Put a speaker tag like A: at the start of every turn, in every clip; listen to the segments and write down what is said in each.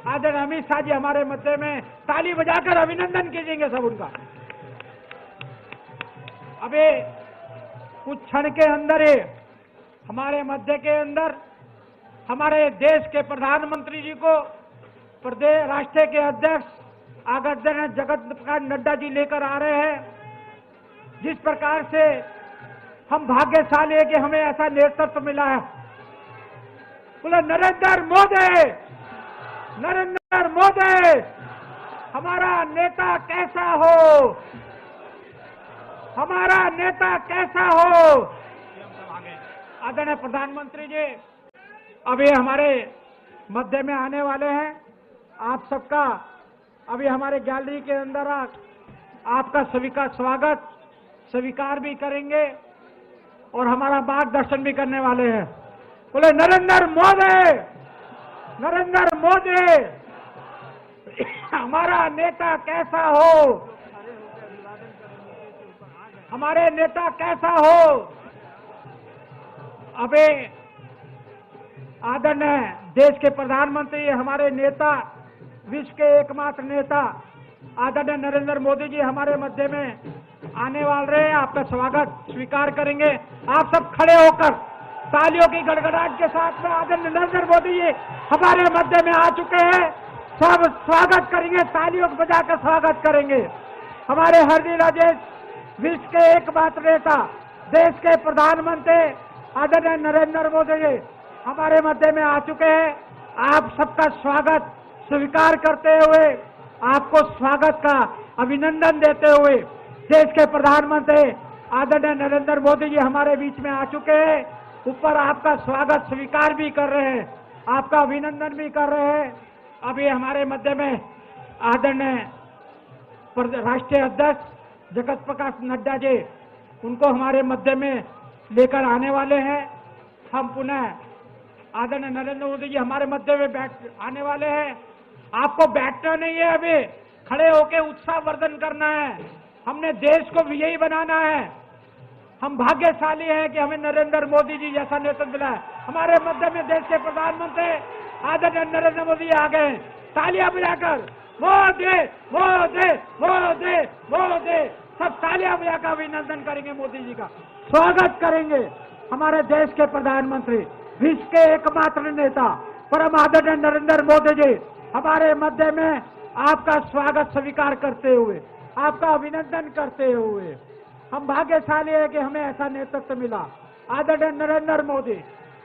A: आदरणीय अमित शाह जी हमारे मध्य में, ताली बजाकर अभिनंदन कीजिएंगे सब उनका। अभी कुछ क्षण के अंदर ही हमारे मध्य के अंदर हमारे देश के प्रधानमंत्री जी को प्रदेश राष्ट्र के अध्यक्ष आदरणीय जगत प्रकाश नड्डा जी लेकर आ रहे हैं। जिस प्रकार से हम भाग्यशाली है कि हमें ऐसा नेतृत्व मिला है। बोले नरेंद्र मोदी, नरेंद्र मोदी, हमारा नेता कैसा हो, हमारा नेता कैसा हो। आदरणीय प्रधानमंत्री जी अभी हमारे मध्य में आने वाले हैं। आप सबका अभी हमारे गैलरी के अंदर आपका सभी का स्वागत स्वीकार भी करेंगे और हमारा मार्गदर्शन भी करने वाले हैं। बोले नरेंद्र मोदी, नरेंद्र मोदी, हमारा नेता कैसा हो, हमारे नेता कैसा हो। अभी आदरणीय देश के प्रधानमंत्री हमारे नेता, विश्व के एकमात्र नेता आदरणीय नरेंद्र मोदी जी हमारे मध्य में आने वाले हैं। आपका स्वागत स्वीकार करेंगे। आप सब खड़े होकर तालियों की गड़गड़ाहट के साथ में आदरणीय नरेंद्र मोदी जी हमारे मध्य में आ चुके हैं। सब स्वागत करेंगे, तालियों को बजाकर स्वागत करेंगे। हमारे हरदी राजेश विश्व के एकमात्र नेता, देश के प्रधानमंत्री आदरणीय नरेंद्र मोदी जी हमारे मध्य में आ चुके हैं। आप सबका स्वागत स्वीकार करते हुए, आपको स्वागत का अभिनंदन देते हुए देश के प्रधानमंत्री आदरणीय नरेंद्र मोदी जी हमारे बीच में आ चुके हैं। ऊपर आपका स्वागत स्वीकार भी कर रहे हैं, आपका अभिनंदन भी कर रहे हैं। अभी हमारे मध्य में आदरणीय राष्ट्रीय अध्यक्ष जगत प्रकाश नड्डा जी, उनको हमारे मध्य में लेकर आने वाले हैं। हम पुनः आदरणीय नरेंद्र मोदी जी हमारे मध्य में आने वाले हैं। आपको बैठना नहीं है, अभी खड़े होकर उत्साह वर्धन करना है। हमने देश को भी यही बनाना है। हम भाग्यशाली हैं कि हमें नरेंद्र मोदी जी जैसा नेतृत्व मिला है। हमारे मध्य में देश के प्रधानमंत्री आदरणीय नरेंद्र मोदी आ गए। तालियां बजाकर मोदी मोदी मोदी मोदी, सब तालियां बजाकर अभिनंदन करेंगे, मोदी जी का स्वागत करेंगे। हमारे देश के प्रधानमंत्री, विश्व के एकमात्र नेता परम आदरणीय नरेंद्र मोदी जी हमारे मध्य में आपका स्वागत स्वीकार करते हुए, आपका अभिनंदन करते हुए, हम भाग्यशाली है कि हमें ऐसा नेतृत्व मिला। आदरणीय नरेंद्र मोदी,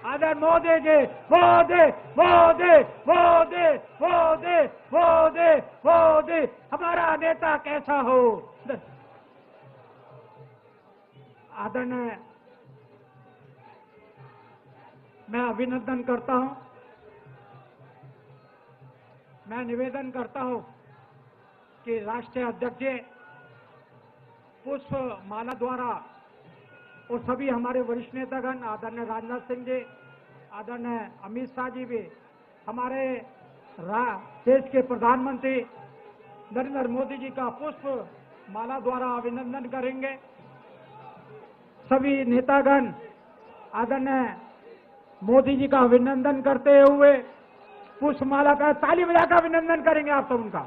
A: आदरणीय मोदी जी, मोदी मोदी मोदी मोदी मोदी मोदी, हमारा नेता कैसा हो। आदरणीय, मैं अभिनंदन करता हूं, मैं निवेदन करता हूं कि राष्ट्रीय अध्यक्ष जी पुष्प माला द्वारा और सभी हमारे वरिष्ठ नेतागण आदरणीय राजनाथ सिंह जी, आदरणीय अमित शाह जी भी हमारे देश के प्रधानमंत्री नरेंद्र मोदी जी का पुष्प माला द्वारा अभिनंदन करेंगे। सभी नेतागण आदरणीय मोदी जी का अभिनंदन करते हुए पुष्प माला का ताली बजाकर अभिनंदन करेंगे आप सब उनका।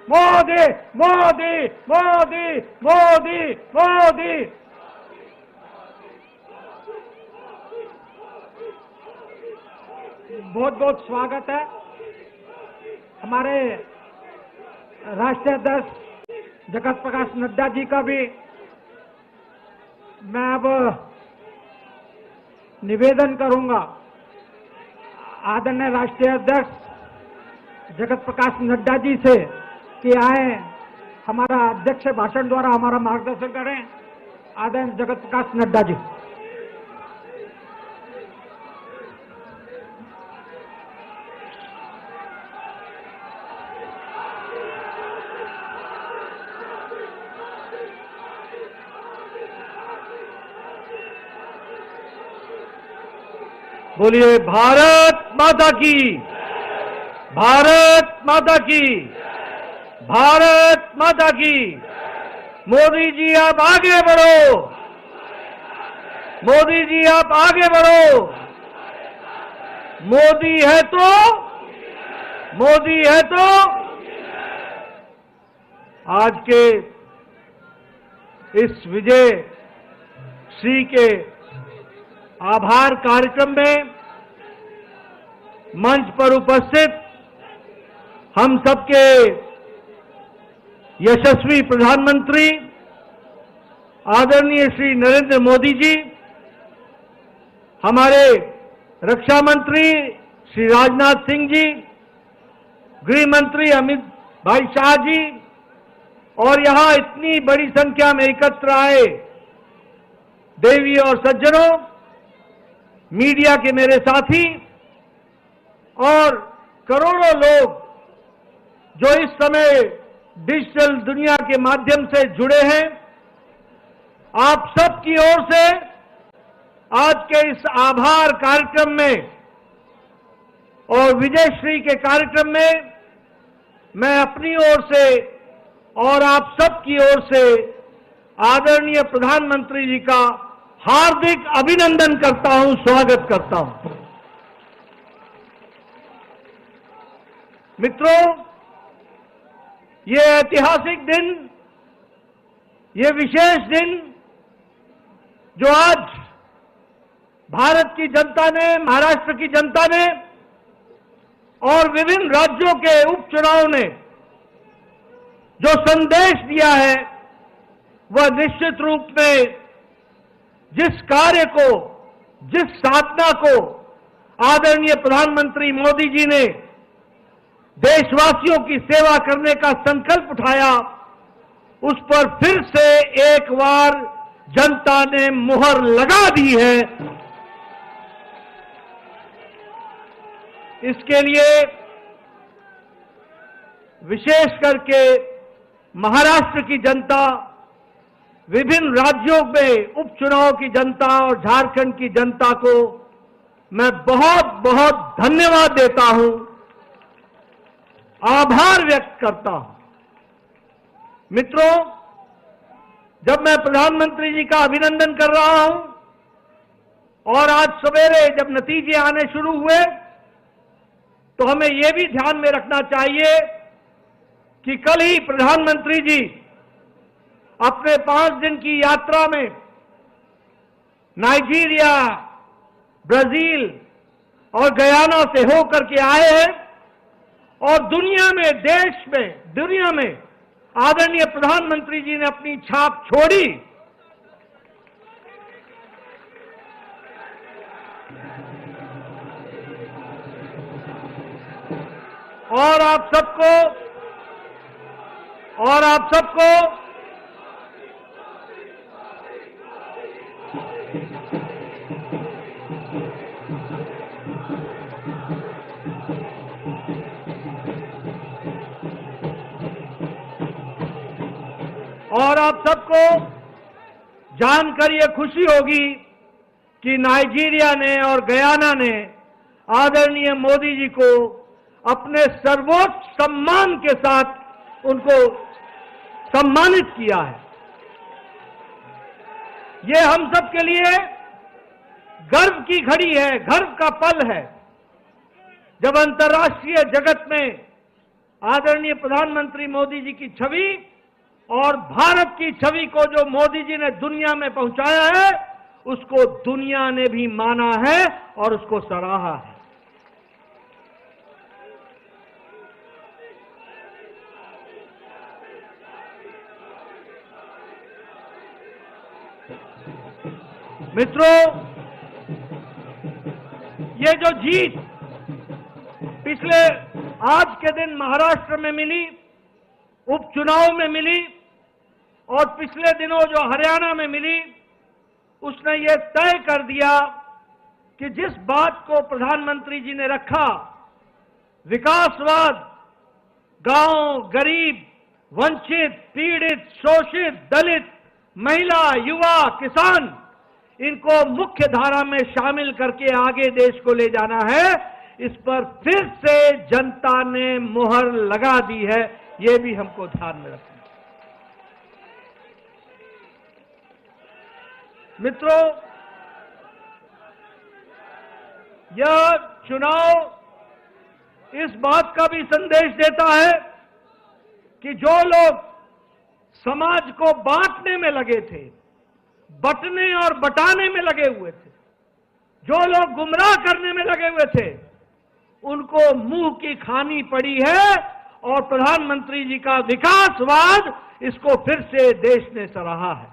A: मोदी मोदी मोदी मोदी मोदी, बहुत बहुत स्वागत है। हमारे राष्ट्रीय अध्यक्ष जगत प्रकाश नड्डा जी का भी मैं अब निवेदन करूंगा आदरणीय राष्ट्रीय अध्यक्ष जगत प्रकाश नड्डा जी से कि आए हमारा अध्यक्ष भाषण द्वारा हमारा मार्गदर्शन करें। आदरणीय जगत प्रकाश नड्डा जी।
B: बोलिए भारत माता की, भारत माता की, भारत माता की। मोदी जी आप आगे बढ़ो, मोदी जी आप आगे बढ़ो, मोदी है तो, मोदी है तो। आज के इस विजय श्री के आभार कार्यक्रम में मंच पर उपस्थित हम सबके यशस्वी प्रधानमंत्री आदरणीय श्री नरेंद्र मोदी जी, हमारे रक्षा मंत्री श्री राजनाथ सिंह जी, गृह मंत्री अमित भाई शाह जी, और यहां इतनी बड़ी संख्या में एकत्र आए देवी और सज्जनों, मीडिया के मेरे साथी और करोड़ों लोग जो इस समय डिजिटल दुनिया के माध्यम से जुड़े हैं, आप सब की ओर से आज के इस आभार कार्यक्रम में और विजयश्री के कार्यक्रम में मैं अपनी ओर से और आप सब की ओर से आदरणीय प्रधानमंत्री जी का हार्दिक अभिनंदन करता हूं, स्वागत करता हूं। मित्रों, ये ऐतिहासिक दिन, ये विशेष दिन जो आज भारत की जनता ने, महाराष्ट्र की जनता ने और विभिन्न राज्यों के उपचुनाव ने जो संदेश दिया है, वह निश्चित रूप में जिस कार्य को, जिस साधना को आदरणीय प्रधानमंत्री मोदी जी ने देशवासियों की सेवा करने का संकल्प उठाया, उस पर फिर से एक बार जनता ने मुहर लगा दी है। इसके लिए विशेष करके महाराष्ट्र की जनता, विभिन्न राज्यों में उपचुनाव की जनता और झारखंड की जनता को मैं बहुत बहुत धन्यवाद देता हूं, आभार व्यक्त करता हूं। मित्रों, जब मैं प्रधानमंत्री जी का अभिनंदन कर रहा हूं और आज सवेरे जब नतीजे आने शुरू हुए, तो हमें यह भी ध्यान में रखना चाहिए कि कल ही प्रधानमंत्री जी अपने 5 दिन की यात्रा में नाइजीरिया, ब्राजील और गयाना से होकर के आए हैं और दुनिया में, देश में, दुनिया में आदरणीय प्रधानमंत्री जी ने अपनी छाप छोड़ी। और आप सबको जानकर यह खुशी होगी कि नाइजीरिया ने और गयाना ने आदरणीय मोदी जी को अपने सर्वोच्च सम्मान के साथ उनको सम्मानित किया है। यह हम सब के लिए गर्व की घड़ी है, गर्व का पल है, जब अंतर्राष्ट्रीय जगत में आदरणीय प्रधानमंत्री मोदी जी की छवि और भारत की छवि को जो मोदी जी ने दुनिया में पहुंचाया है, उसको दुनिया ने भी माना है और उसको सराहा है। मित्रों, ये जो जीत पिछले आज के दिन महाराष्ट्र में मिली, उपचुनाव में मिली और पिछले दिनों जो हरियाणा में मिली, उसने ये तय कर दिया कि जिस बात को प्रधानमंत्री जी ने रखा, विकासवाद, गांव, गरीब, वंचित, पीड़ित, शोषित, दलित, महिला, युवा, किसान, इनको मुख्य धारा में शामिल करके आगे देश को ले जाना है, इस पर फिर से जनता ने मुहर लगा दी है। ये भी हमको ध्यान में रखना है। मित्रों, यह चुनाव इस बात का भी संदेश देता है कि जो लोग समाज को बांटने में लगे थे, बंटने और बटाने में लगे हुए थे, जो लोग गुमराह करने में लगे हुए थे, उनको मुंह की खानी पड़ी है और प्रधानमंत्री जी का विकासवाद इसको फिर से देश ने सराहा है।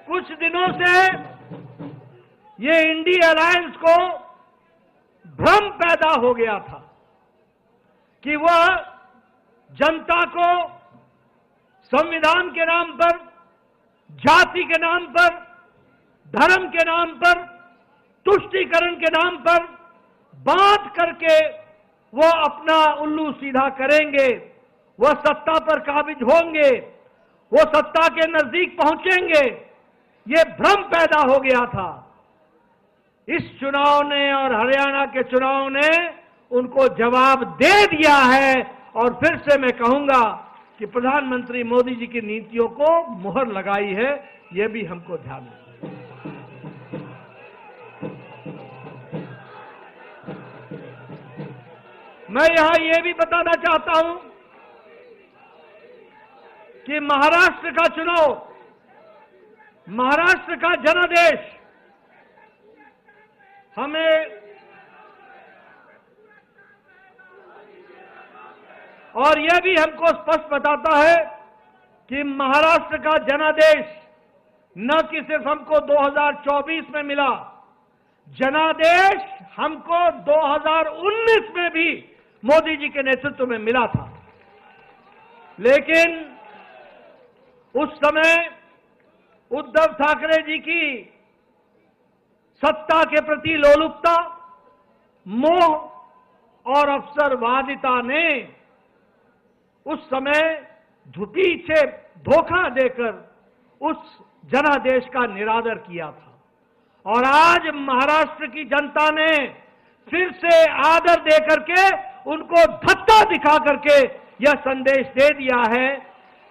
B: कुछ दिनों से ये इंडी अलायंस को भ्रम पैदा हो गया था कि वह जनता को संविधान के नाम पर, जाति के नाम पर, धर्म के नाम पर, तुष्टीकरण के नाम पर बांट करके वो अपना उल्लू सीधा करेंगे, वो सत्ता पर काबिज होंगे, वो सत्ता के नजदीक पहुंचेंगे। ये भ्रम पैदा हो गया था। इस चुनाव ने और हरियाणा के चुनाव ने उनको जवाब दे दिया है और फिर से मैं कहूंगा कि प्रधानमंत्री मोदी जी की नीतियों को मुहर लगाई है। यह भी हमको ध्यान रखना। मैं यहां यह भी बताना चाहता हूं कि महाराष्ट्र का चुनाव, महाराष्ट्र का जनादेश हमें और यह भी हमको स्पष्ट बताता है कि महाराष्ट्र का जनादेश न कि सिर्फ हमको 2024 में मिला, जनादेश हमको 2019 में भी मोदी जी के नेतृत्व में मिला था। लेकिन उस समय उद्धव ठाकरे जी की सत्ता के प्रति लोलुपता, मोह और अवसरवादिता ने उस समय पीछे धोखा देकर उस जनादेश का निरादर किया था। और आज महाराष्ट्र की जनता ने फिर से आदर दे करके उनको धत्ता दिखा करके यह संदेश दे दिया है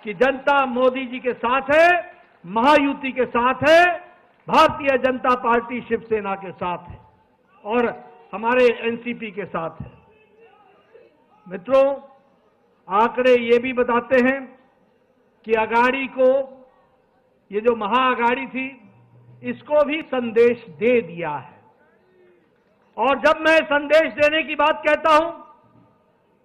B: कि जनता मोदी जी के साथ है, महायुति के साथ है, भारतीय जनता पार्टी शिवसेना के साथ है और हमारे एनसीपी के साथ है। मित्रों, आंकड़े ये भी बताते हैं कि अगाड़ी को, ये जो महाअगाड़ी थी, इसको भी संदेश दे दिया है। और जब मैं संदेश देने की बात कहता हूं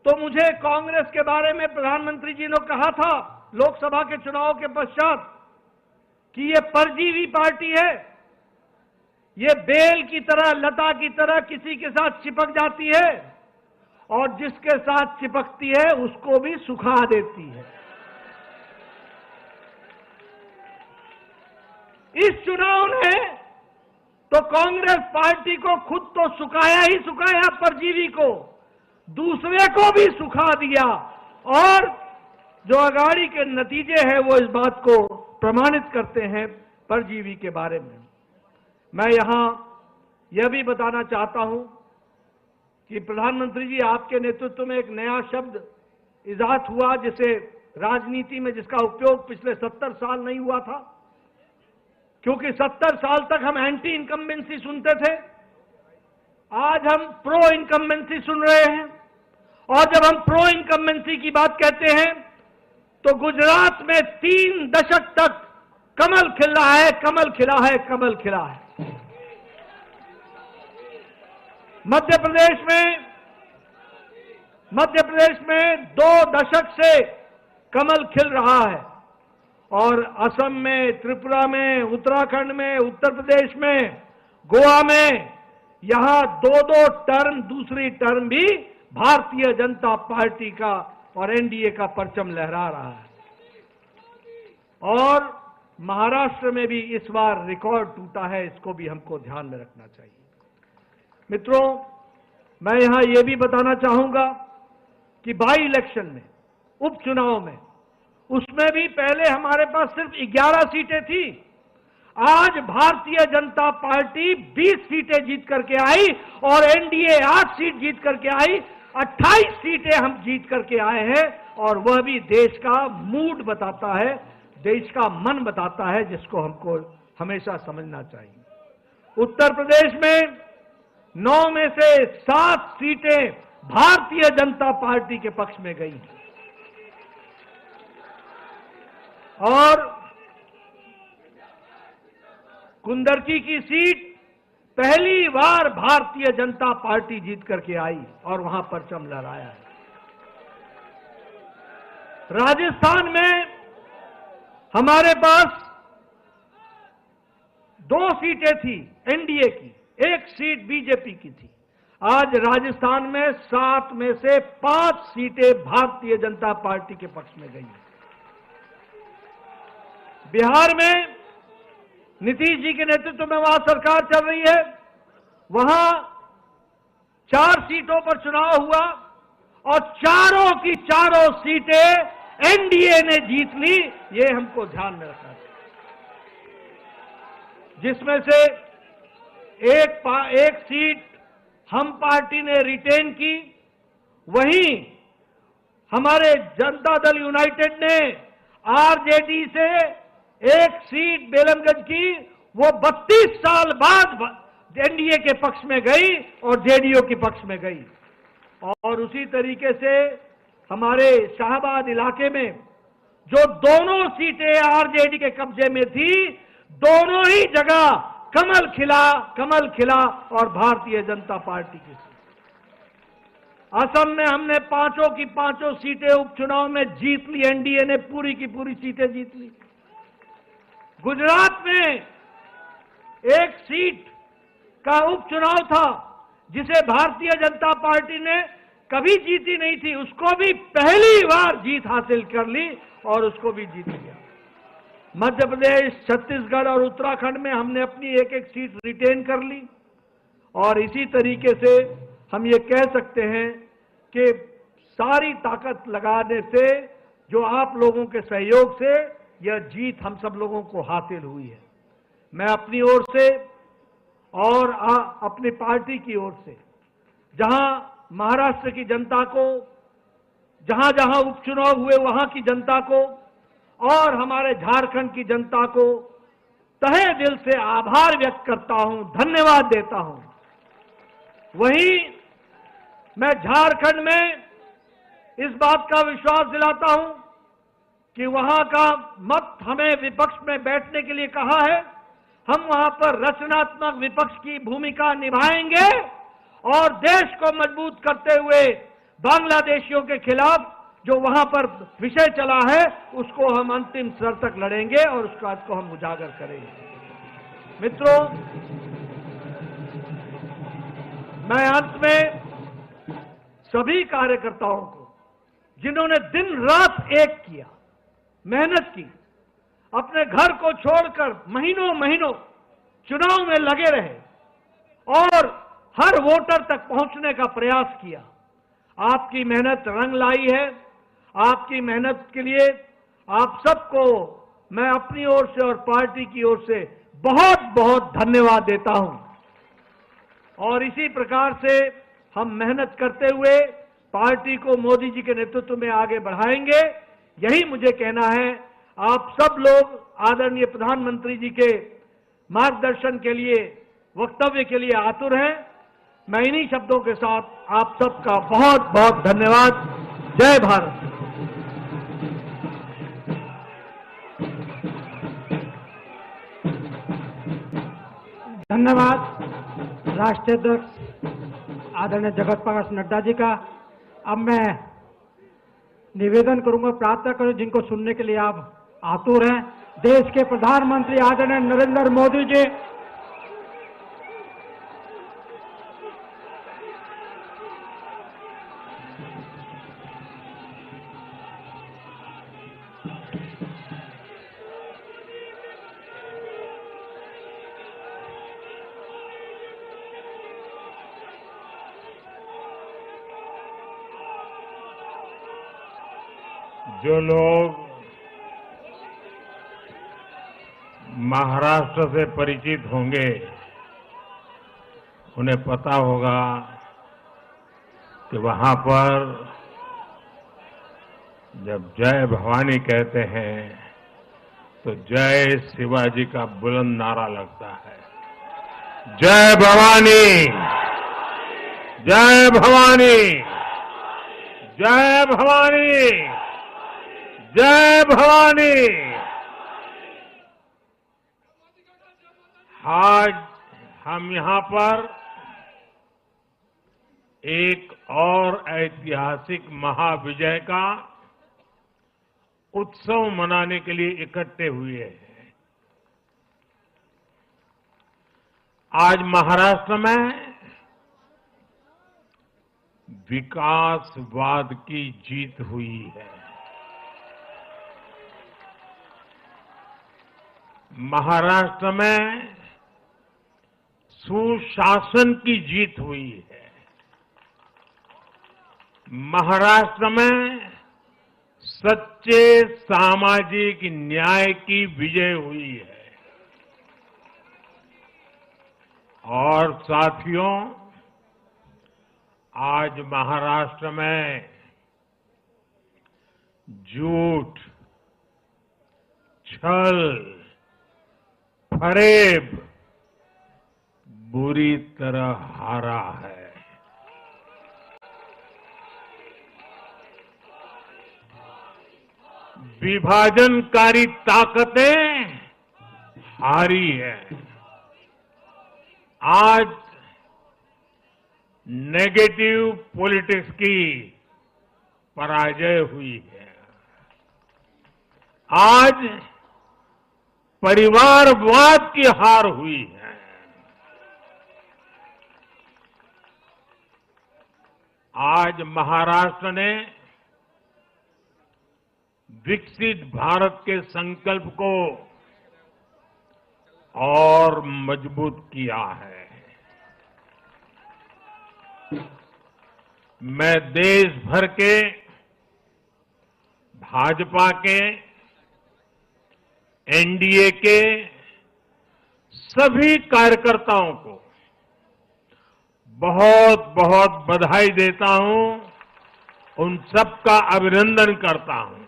B: तो मुझे कांग्रेस के बारे में प्रधानमंत्री जी ने कहा था लोकसभा के चुनाव के पश्चात कि ये परजीवी पार्टी है, ये बेल की तरह, लता की तरह किसी के साथ चिपक जाती है और जिसके साथ चिपकती है उसको भी सुखा देती है। इस चुनाव ने तो कांग्रेस पार्टी को खुद तो सुखाया ही सुखाया, परजीवी को, दूसरे को भी सुखा दिया। और जो अगाड़ी के नतीजे हैं वो इस बात को प्रमाणित करते हैं परजीवी के बारे में। मैं यहां यह भी बताना चाहता हूं कि प्रधानमंत्री जी, आपके नेतृत्व में एक नया शब्द इजाद हुआ जिसे राजनीति में, जिसका उपयोग पिछले 70 साल नहीं हुआ था, क्योंकि 70 साल तक हम एंटी इनकम्बेंसी सुनते थे। आज हम प्रो इनकम्बेंसी सुन रहे हैं। और जब हम प्रो इनकम्बेंसी की बात कहते हैं तो गुजरात में 3 दशक तक कमल खिला है, कमल खिला है, कमल खिला है। मध्य प्रदेश में 2 दशक से कमल खिल रहा है और असम में, त्रिपुरा में, उत्तराखंड में, उत्तर प्रदेश में, गोवा में, यहां 2-2 टर्म, दूसरी टर्म भी भारतीय जनता पार्टी का और एनडीए का परचम लहरा रहा है। और महाराष्ट्र में भी इस बार रिकॉर्ड टूटा है, इसको भी हमको ध्यान में रखना चाहिए। मित्रों, मैं यहां यह भी बताना चाहूंगा कि बाई इलेक्शन में, उपचुनाव में, उसमें भी पहले हमारे पास सिर्फ 11 सीटें थी। आज भारतीय जनता पार्टी 20 सीटें जीत करके आई और एनडीए 8 सीट जीत करके आई। 28 सीटें हम जीत करके आए हैं और वह भी देश का मूड बताता है, देश का मन बताता है, जिसको हमको हमेशा समझना चाहिए। उत्तर प्रदेश में 9 में से 7 सीटें भारतीय जनता पार्टी के पक्ष में गई और कुंदरकी की सीट पहली बार भारतीय जनता पार्टी जीत करके आई और वहां परचम लहराया है। राजस्थान में हमारे पास 2 सीटें थी एनडीए की, 1 सीट बीजेपी की थी। आज राजस्थान में 7 में से 5 सीटें भारतीय जनता पार्टी के पक्ष में गई। बिहार में नीतीश जी के नेतृत्व में वहां सरकार चल रही है, वहां 4 सीटों पर चुनाव हुआ और चारों की चारों सीटें एनडीए ने जीत ली। ये हमको ध्यान में रखना चाहिए, जिसमें से एक सीट हम पार्टी ने रिटेन की। वहीं हमारे जनता दल यूनाइटेड ने आरजेडी से 1 सीट बेलमगंज की, वो 32 साल बाद एनडीए के पक्ष में गई और जेडीयू के पक्ष में गई। और उसी तरीके से हमारे शाहबाद इलाके में जो दोनों सीटें आरजेडी के कब्जे में थी, दोनों ही जगह कमल खिला और भारतीय जनता पार्टी की। असम में हमने 5 की 5 सीटें उपचुनाव में जीत ली, एनडीए ने पूरी की पूरी सीटें जीत ली। गुजरात में 1 सीट का उपचुनाव था जिसे भारतीय जनता पार्टी ने कभी जीती नहीं थी, उसको भी पहली बार जीत हासिल कर ली और उसको भी जीत लिया। मध्य प्रदेश, छत्तीसगढ़ और उत्तराखंड में हमने अपनी 1-1 सीट रिटेन कर ली। और इसी तरीके से हम ये कह सकते हैं कि सारी ताकत लगाने से, जो आप लोगों के सहयोग से यह जीत हम सब लोगों को हासिल हुई है। मैं अपनी ओर से और अपनी पार्टी की ओर से, जहां महाराष्ट्र की जनता को, जहां जहां उपचुनाव हुए वहां की जनता को और हमारे झारखंड की जनता को तहे दिल से आभार व्यक्त करता हूं, धन्यवाद देता हूं। वहीं मैं झारखंड में इस बात का विश्वास दिलाता हूं कि वहां का मत हमें विपक्ष में बैठने के लिए कहा है, हम वहां पर रचनात्मक विपक्ष की भूमिका निभाएंगे और देश को मजबूत करते हुए बांग्लादेशियों के खिलाफ जो वहां पर विषय चला है उसको हम अंतिम स्तर तक लड़ेंगे और उस बात को हम उजागर करेंगे। मित्रों, मैं अंत में सभी कार्यकर्ताओं को, जिन्होंने दिन रात एक किया, मेहनत की, अपने घर को छोड़कर महीनों चुनाव में लगे रहे और हर वोटर तक पहुंचने का प्रयास किया। आपकी मेहनत रंग लाई है। आपकी मेहनत के लिए आप सबको मैं अपनी ओर से और पार्टी की ओर से बहुत बहुत धन्यवाद देता हूं। और इसी प्रकार से हम मेहनत करते हुए पार्टी को मोदी जी के नेतृत्व में आगे बढ़ाएंगे। यही मुझे कहना है। आप सब लोग आदरणीय प्रधानमंत्री जी के मार्गदर्शन के लिए, वक्तव्य के लिए आतुर हैं। मैं इन्हीं शब्दों के साथ आप सबका बहुत बहुत धन्यवाद। जय भारत।
A: धन्यवाद राष्ट्रीय अध्यक्ष आदरणीय जगत प्रकाश नड्डा जी का। अब मैं निवेदन करूंगा, प्रार्थना करूं, जिनको सुनने के लिए आप आतुर हैं, देश के प्रधानमंत्री आदरणीय नरेंद्र मोदी जी।
C: जो लोग महाराष्ट्र से परिचित होंगे उन्हें पता होगा कि वहां पर जब जय भवानी कहते हैं तो जय शिवाजी का बुलंद नारा लगता है। जय भवानी, जय भवानी, जय भवानी, जय भवानी। आज हम यहां पर एक और ऐतिहासिक महाविजय का उत्सव मनाने के लिए इकट्ठे हुए हैं। आज महाराष्ट्र में विकासवाद की जीत हुई है। महाराष्ट्र में सुशासन की जीत हुई है। महाराष्ट्र में सच्चे सामाजिक न्याय की विजय हुई है। और साथियों, आज महाराष्ट्र में झूठ, छल, फरेब बुरी तरह हारा है। विभाजनकारी ताकतें हारी है। आज नेगेटिव पॉलिटिक्स की पराजय हुई है। आज परिवारवाद की हार हुई है। आज महाराष्ट्र ने विकसित भारत के संकल्प को और मजबूत किया है। मैं देश भर के भाजपा के, एनडीए के सभी कार्यकर्ताओं को बहुत बहुत बधाई देता हूं, उन सबका अभिनंदन करता हूं।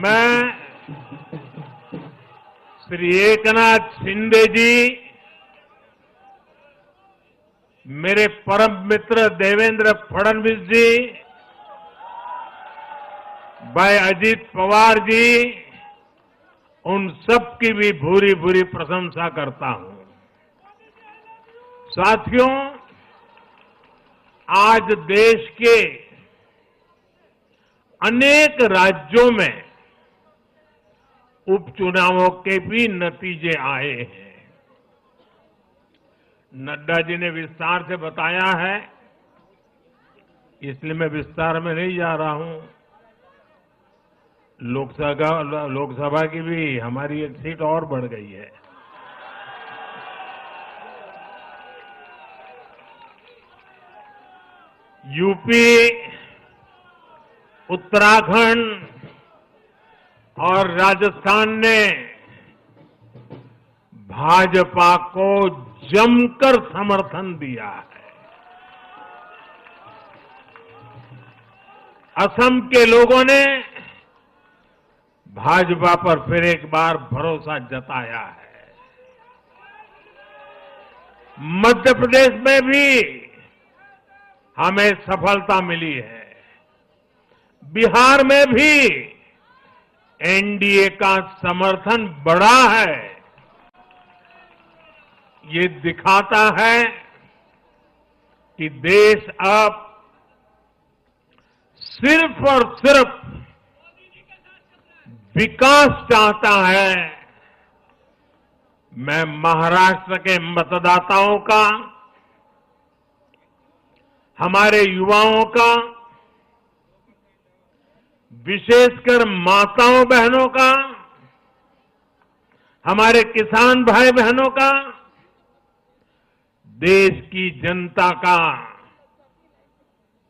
C: मैं श्री एकनाथ शिंदे जी, मेरे परम मित्र देवेंद्र फडणवीस जी, भाई अजित पवार जी, उन सब की भी भूरी भूरी प्रशंसा करता हूं। साथियों, आज देश के अनेक राज्यों में उपचुनावों के भी नतीजे आए हैं। नड्डा जी ने विस्तार से बताया है, इसलिए मैं विस्तार में नहीं जा रहा हूं। लोकसभा की भी हमारी एक सीट और बढ़ गई है। यूपी, उत्तराखंड और राजस्थान ने भाजपा को जमकर समर्थन दिया है। असम के लोगों ने भाजपा पर फिर एक बार भरोसा जताया है। मध्य प्रदेश में भी हमें सफलता मिली है। बिहार में भी एनडीए का समर्थन बढ़ा है। ये दिखाता है कि देश अब सिर्फ और सिर्फ विकास चाहता है। मैं महाराष्ट्र के मतदाताओं का, हमारे युवाओं का, विशेषकर माताओं बहनों का, हमारे किसान भाई बहनों का, देश की जनता का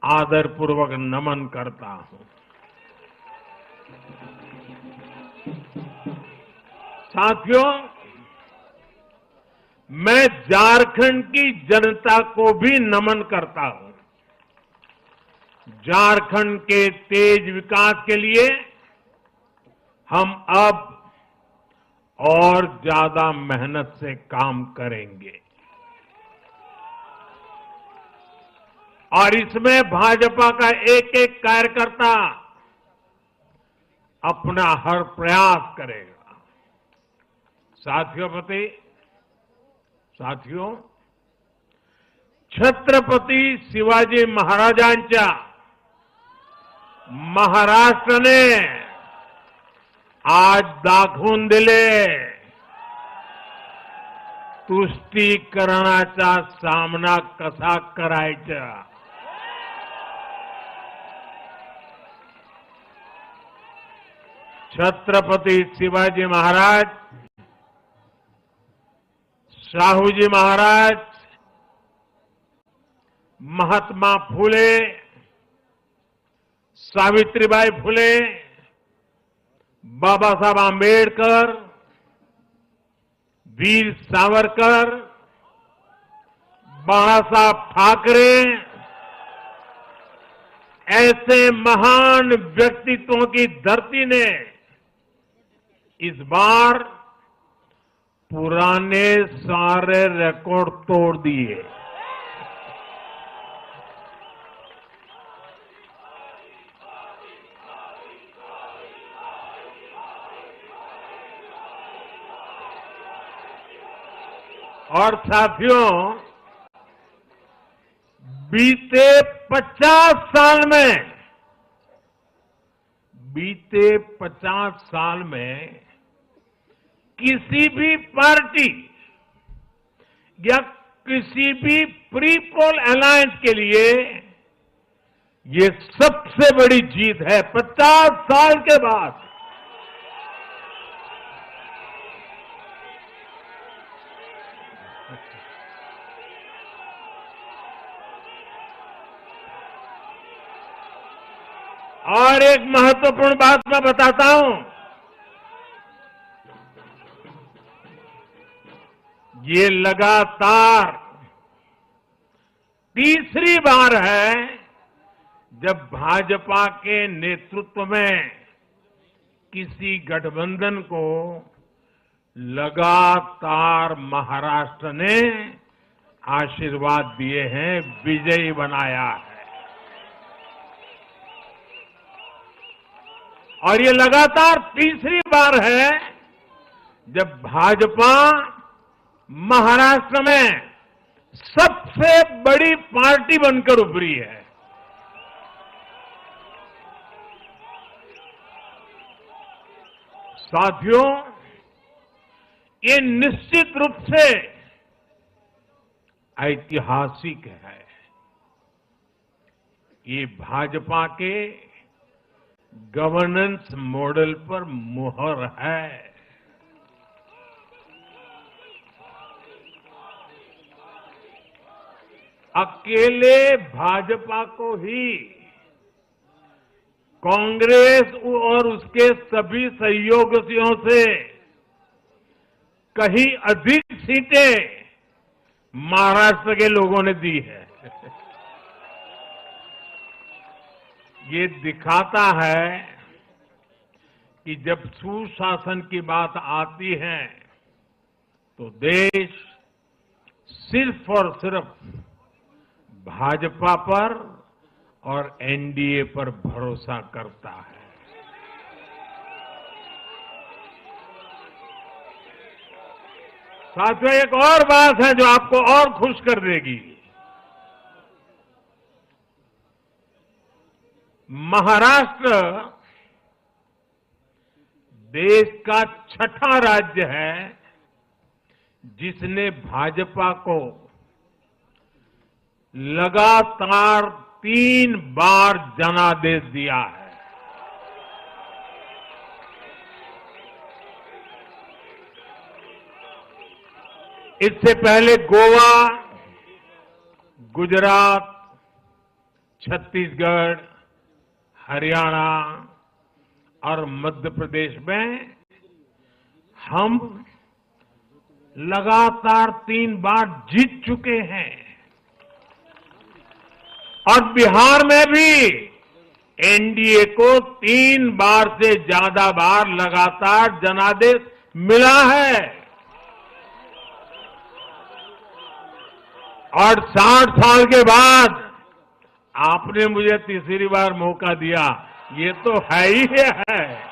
C: आदरपूर्वक नमन करता हूं। साथियों, मैं झारखंड की जनता को भी नमन करता हूं। झारखंड के तेज विकास के लिए हम अब और ज्यादा मेहनत से काम करेंगे और इसमें भाजपा का एक एक कार्यकर्ता अपना हर प्रयास करेगा। साथियों, छत्रपती शिवाजी महाराजांच्या महाराष्ट्राने आज दाखवून दिले तुष्टीकरणाचा सामना कसा करायचा। छत्रपती शिवाजी महाराज, शाहूजी महाराज, महात्मा फुले, सावित्रीबाई फुले, बाबा साहब आंबेडकर, वीर सावरकर, बाला साहब ठाकरे, ऐसे महान व्यक्तित्वों की धरती ने इस बार पुराने सारे रिकॉर्ड तोड़ दिए। और साथियों, बीते 50 साल में किसी भी पार्टी या किसी भी प्री पोल अलायंस के लिए ये सबसे बड़ी जीत है 50 साल के बाद। और एक महत्वपूर्ण बात मैं बताता हूं, ये लगातार तीसरी बार है जब भाजपा के नेतृत्व में किसी गठबंधन को लगातार महाराष्ट्र ने आशीर्वाद दिए हैं, विजयी बनाया है। और ये लगातार तीसरी बार है जब भाजपा महाराष्ट्र में सबसे बड़ी पार्टी बनकर उभरी है। साथियों, ये निश्चित रूप से ऐतिहासिक है। ये भाजपा के गवर्नेंस मॉडल पर मुहर है। अकेले भाजपा को ही कांग्रेस और उसके सभी सहयोगियों से कहीं अधिक सीटें महाराष्ट्र के लोगों ने दी है। ये दिखाता है कि जब सुशासन की बात आती है तो देश सिर्फ और सिर्फ भाजपा पर और एनडीए पर भरोसा करता है। साथियों, एक और बात है जो आपको और खुश कर देगी। महाराष्ट्र देश का छठा राज्य है जिसने भाजपा को लगातार 3 बार जनादेश दिया है। इससे पहले गोवा, गुजरात, छत्तीसगढ़, हरियाणा और मध्य प्रदेश में हम लगातार 3 बार जीत चुके हैं और बिहार में भी एनडीए को 3 बार से ज्यादा बार लगातार जनादेश मिला है और 60 साल के बाद आपने मुझे तीसरी बार मौका दिया, ये तो है ही है।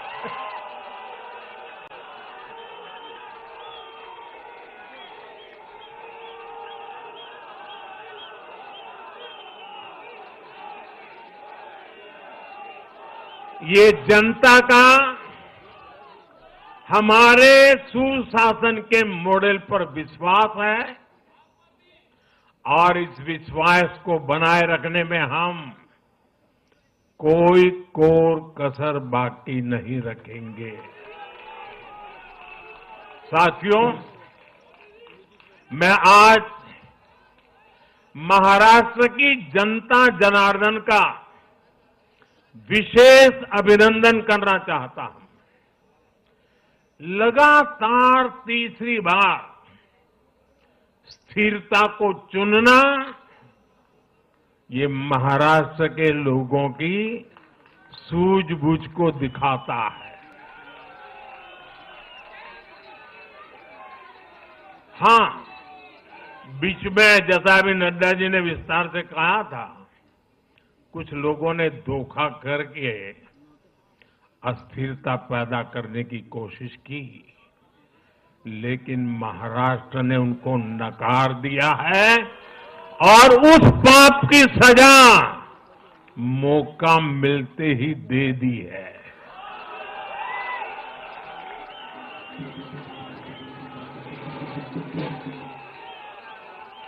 C: ये जनता का हमारे सुशासन के मॉडल पर विश्वास है और इस विश्वास को बनाए रखने में हम कोई कोर कसर बाकी नहीं रखेंगे। साथियों, मैं आज महाराष्ट्र की जनता जनार्दन का विशेष अभिनंदन करना चाहता हूं। लगातार तीसरी बार स्थिरता को चुनना ये महाराष्ट्र के लोगों की सूझबूझ को दिखाता है। हां, बीच में जैसा अभी नड्डा जी ने विस्तार से कहा था, कुछ लोगों ने धोखा करके अस्थिरता पैदा करने की कोशिश की, लेकिन महाराष्ट्र ने उनको नकार दिया है और उस पाप की सजा मौका मिलते ही दे दी है।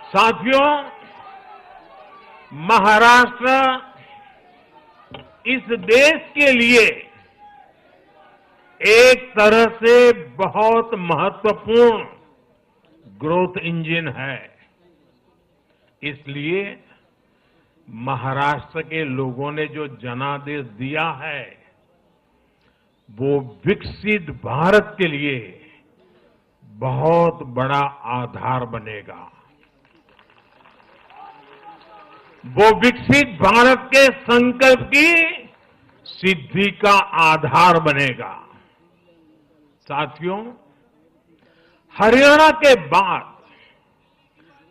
C: साथियों, महाराष्ट्र इस देश के लिए एक तरह से बहुत महत्वपूर्ण ग्रोथ इंजन है। इसलिए महाराष्ट्र के लोगों ने जो जनादेश दिया है, वो विकसित भारत के लिए बहुत बड़ा आधार बनेगा। वो विकसित भारत के संकल्प की सिद्धि का आधार बनेगा। साथियों, हरियाणा के बाद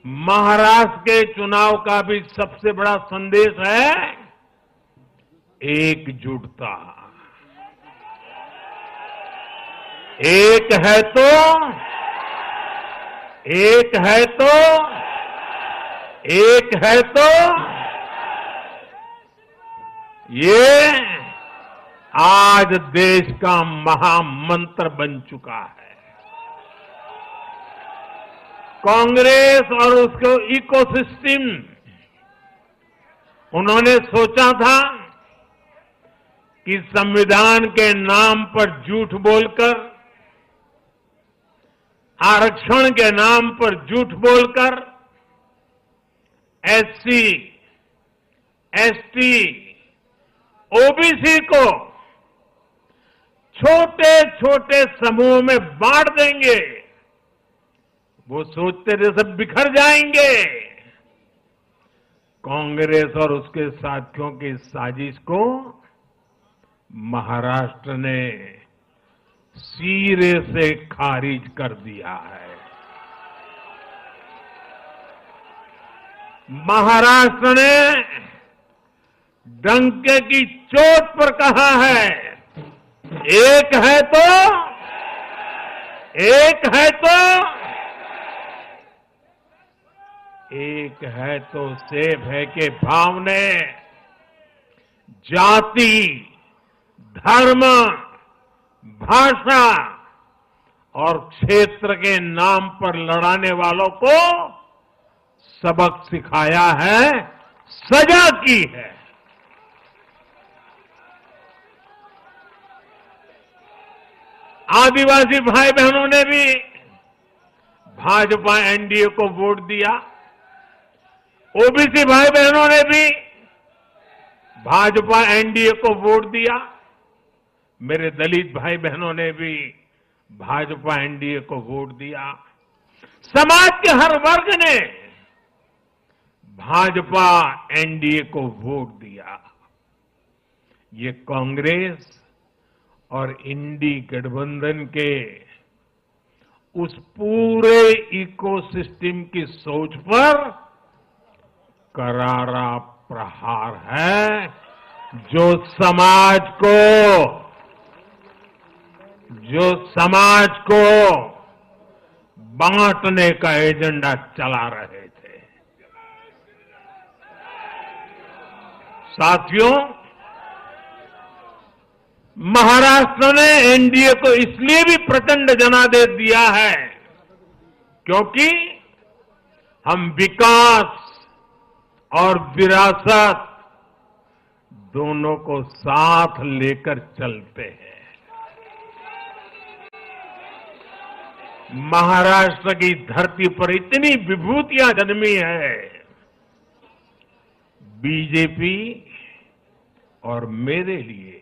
C: महाराष्ट्र के चुनाव का भी सबसे बड़ा संदेश है एकजुटता। एक है तो एक है तो एक है तो ये आज देश का महामंत्र बन चुका है। कांग्रेस और उसके इकोसिस्टम, उन्होंने सोचा था कि संविधान के नाम पर झूठ बोलकर, आरक्षण के नाम पर झूठ बोलकर एससी, एसटी, ओबीसी को छोटे छोटे समूह में बांट देंगे। वो सोचते थे सब बिखर जाएंगे। कांग्रेस और उसके साथियों की साजिश को महाराष्ट्र ने सिरे से खारिज कर दिया है। महाराष्ट्र ने डंके की चोट पर कहा है, एक है तो एक है तो एक है तो सेब है के भाव ने जाति, धर्म, भाषा और क्षेत्र के नाम पर लड़ाने वालों को सबक सिखाया है, सजा की है। आदिवासी भाई बहनों ने भी भाजपा एनडीए को वोट दिया। ओबीसी भाई बहनों ने भी भाजपा एनडीए को वोट दिया। मेरे दलित भाई बहनों ने भी भाजपा एनडीए को वोट दिया। समाज के हर वर्ग ने भाजपा एनडीए को वोट दिया। ये कांग्रेस और इंडी गठबंधन के उस पूरे इकोसिस्टम की सोच पर करारा प्रहार है जो समाज को बांटने का एजेंडा चला रहे थे। साथियों, महाराष्ट्र ने एनडीए को इसलिए भी प्रचंड जनादेश दिया है क्योंकि हम विकास और विरासत दोनों को साथ लेकर चलते हैं। महाराष्ट्र की धरती पर इतनी विभूतियां जन्मी है। बीजेपी और मेरे लिए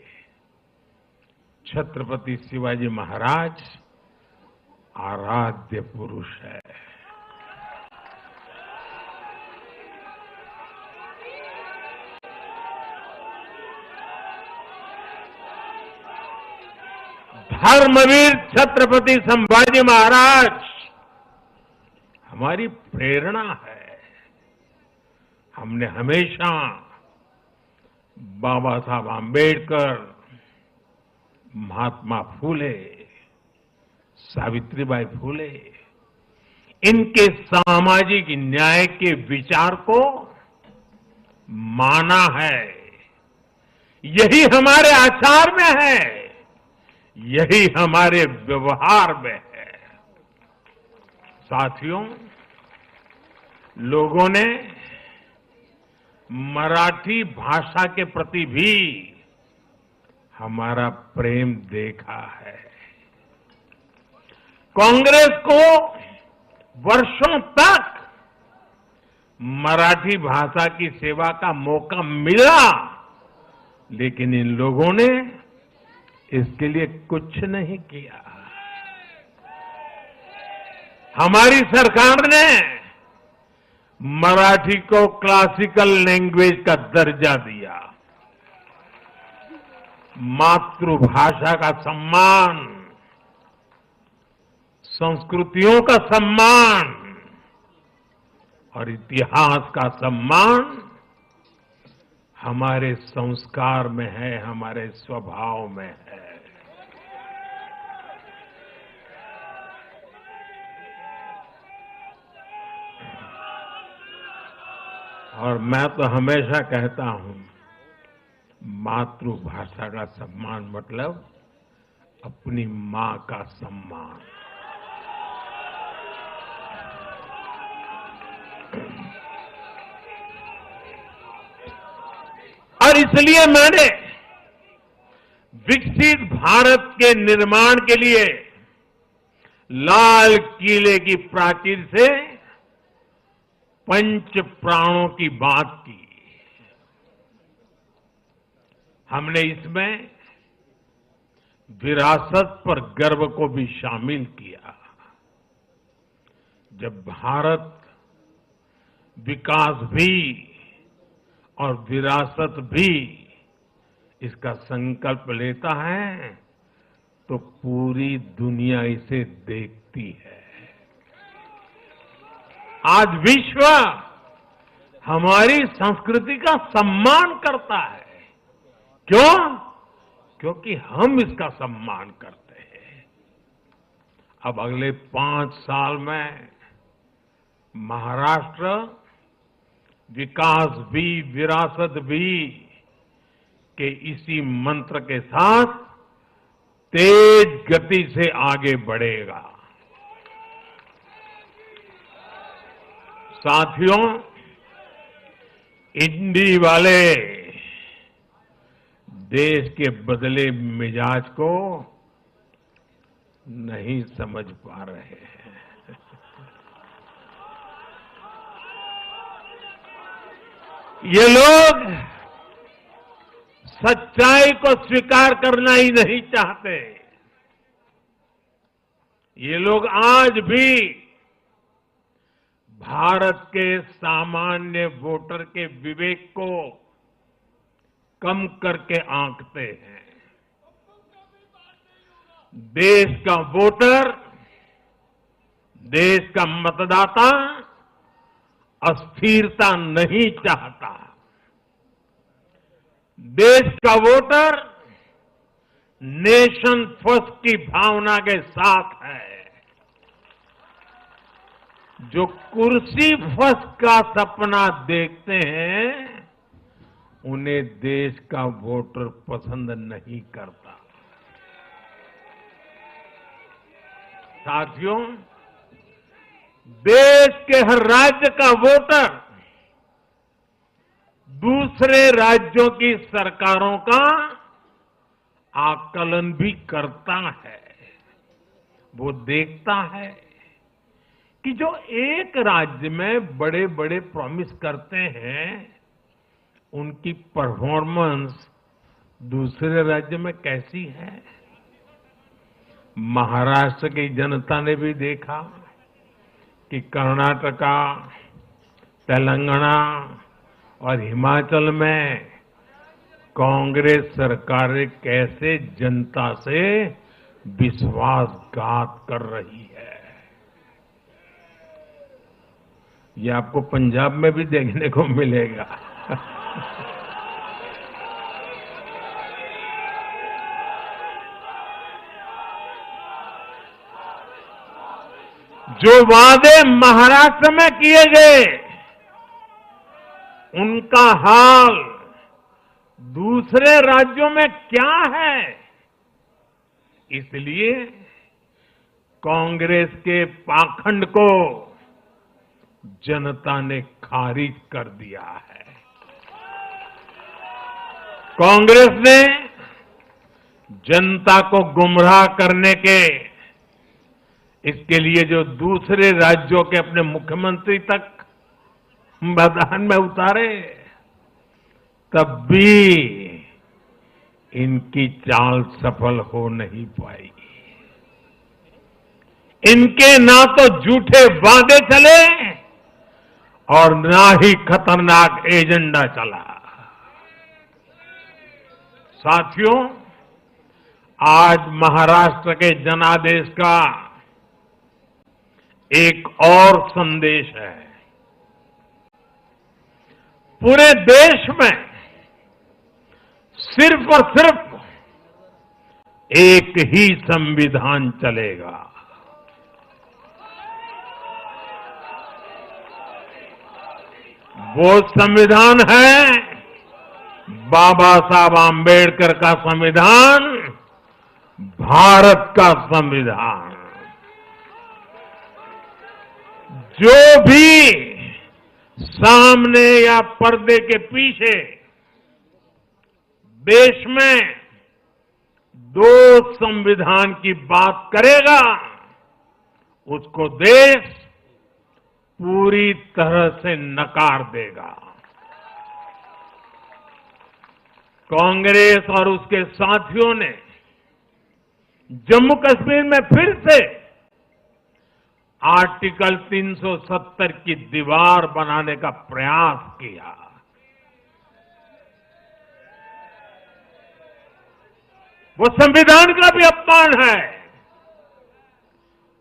C: छत्रपति शिवाजी महाराज आराध्य पुरुष है। धर्मवीर छत्रपति संभाजी महाराज हमारी प्रेरणा है। हमने हमेशा बाबा साहब आंबेडकर, महात्मा फूले, सावित्रीबाई फूले, इनके सामाजिक न्याय के विचार को माना है। यही हमारे आचार में है, यही हमारे व्यवहार में है। साथियों, लोगों ने मराठी भाषा के प्रति भी हमारा प्रेम देखा है। कांग्रेस को वर्षों तक मराठी भाषा की सेवा का मौका मिला, लेकिन इन लोगों ने इसके लिए कुछ नहीं किया। हमारी सरकार ने मराठी को क्लासिकल लैंग्वेज का दर्जा दिया। मातृभाषा का सम्मान, संस्कृतियों का सम्मान और इतिहास का सम्मान हमारे संस्कार में है, हमारे स्वभाव में है। और मैं तो हमेशा कहता हूं, मातृभाषा का सम्मान मतलब अपनी मां का सम्मान। और इसलिए मैंने विकसित भारत के निर्माण के लिए लाल किले की प्राचीर से पंच प्राणों की बात की। हमने इसमें विरासत पर गर्व को भी शामिल किया। जब भारत विकास भी और विरासत भी इसका संकल्प लेता है तो पूरी दुनिया इसे देखती है। आज विश्व हमारी संस्कृति का सम्मान करता है। क्यों? क्योंकि हम इसका सम्मान करते हैं। अब अगले 5 साल में महाराष्ट्र विकास भी विरासत भी के इसी मंत्र के साथ तेज गति से आगे बढ़ेगा। साथियों, इंडी वाले देश के बदले मिजाज को नहीं समझ पा रहे हैं। ये लोग सच्चाई को स्वीकार करना ही नहीं चाहते। ये लोग आज भी भारत के सामान्य वोटर के विवेक को कम करके आंकते हैं। देश का वोटर, देश का मतदाता अस्थिरता नहीं चाहता। देश का वोटर नेशन फर्स्ट की भावना के साथ है। जो कुर्सी फर्स्ट का सपना देखते हैं, उन्हें देश का वोटर पसंद नहीं करता। साथियों, देश के हर राज्य का वोटर दूसरे राज्यों की सरकारों का आकलन भी करता है। वो देखता है कि जो एक राज्य में बड़े बड़े प्रॉमिस करते हैं, उनकी परफॉर्मेंस दूसरे राज्य में कैसी है। महाराष्ट्र की जनता ने भी देखा कि कर्नाटका, तेलंगाना और हिमाचल में कांग्रेस सरकारें कैसे जनता से विश्वासघात कर रही है। ये आपको पंजाब में भी देखने को मिलेगा। जो वादे महाराष्ट्र में किए गए, उनका हाल दूसरे राज्यों में क्या है। इसलिए कांग्रेस के पाखंड को जनता ने खारिज कर दिया है। कांग्रेस ने जनता को गुमराह करने के, इसके लिए जो दूसरे राज्यों के अपने मुख्यमंत्री तक मैदान में उतारे, तब भी इनकी चाल सफल हो नहीं पाई। इनके ना तो झूठे वादे चले और ना ही खतरनाक एजेंडा चला। साथियों, आज महाराष्ट्र के जनादेश का एक और संदेश है। पूरे देश में सिर्फ और सिर्फ एक ही संविधान चलेगा। वो संविधान है बाबा साहब आम्बेडकर का संविधान, भारत का संविधान। जो भी सामने या पर्दे के पीछे देश में दो संविधान की बात करेगा, उसको देश पूरी तरह से नकार देगा। कांग्रेस और उसके साथियों ने जम्मू कश्मीर में फिर से आर्टिकल 370 की दीवार बनाने का प्रयास किया। वो संविधान का भी अपमान है।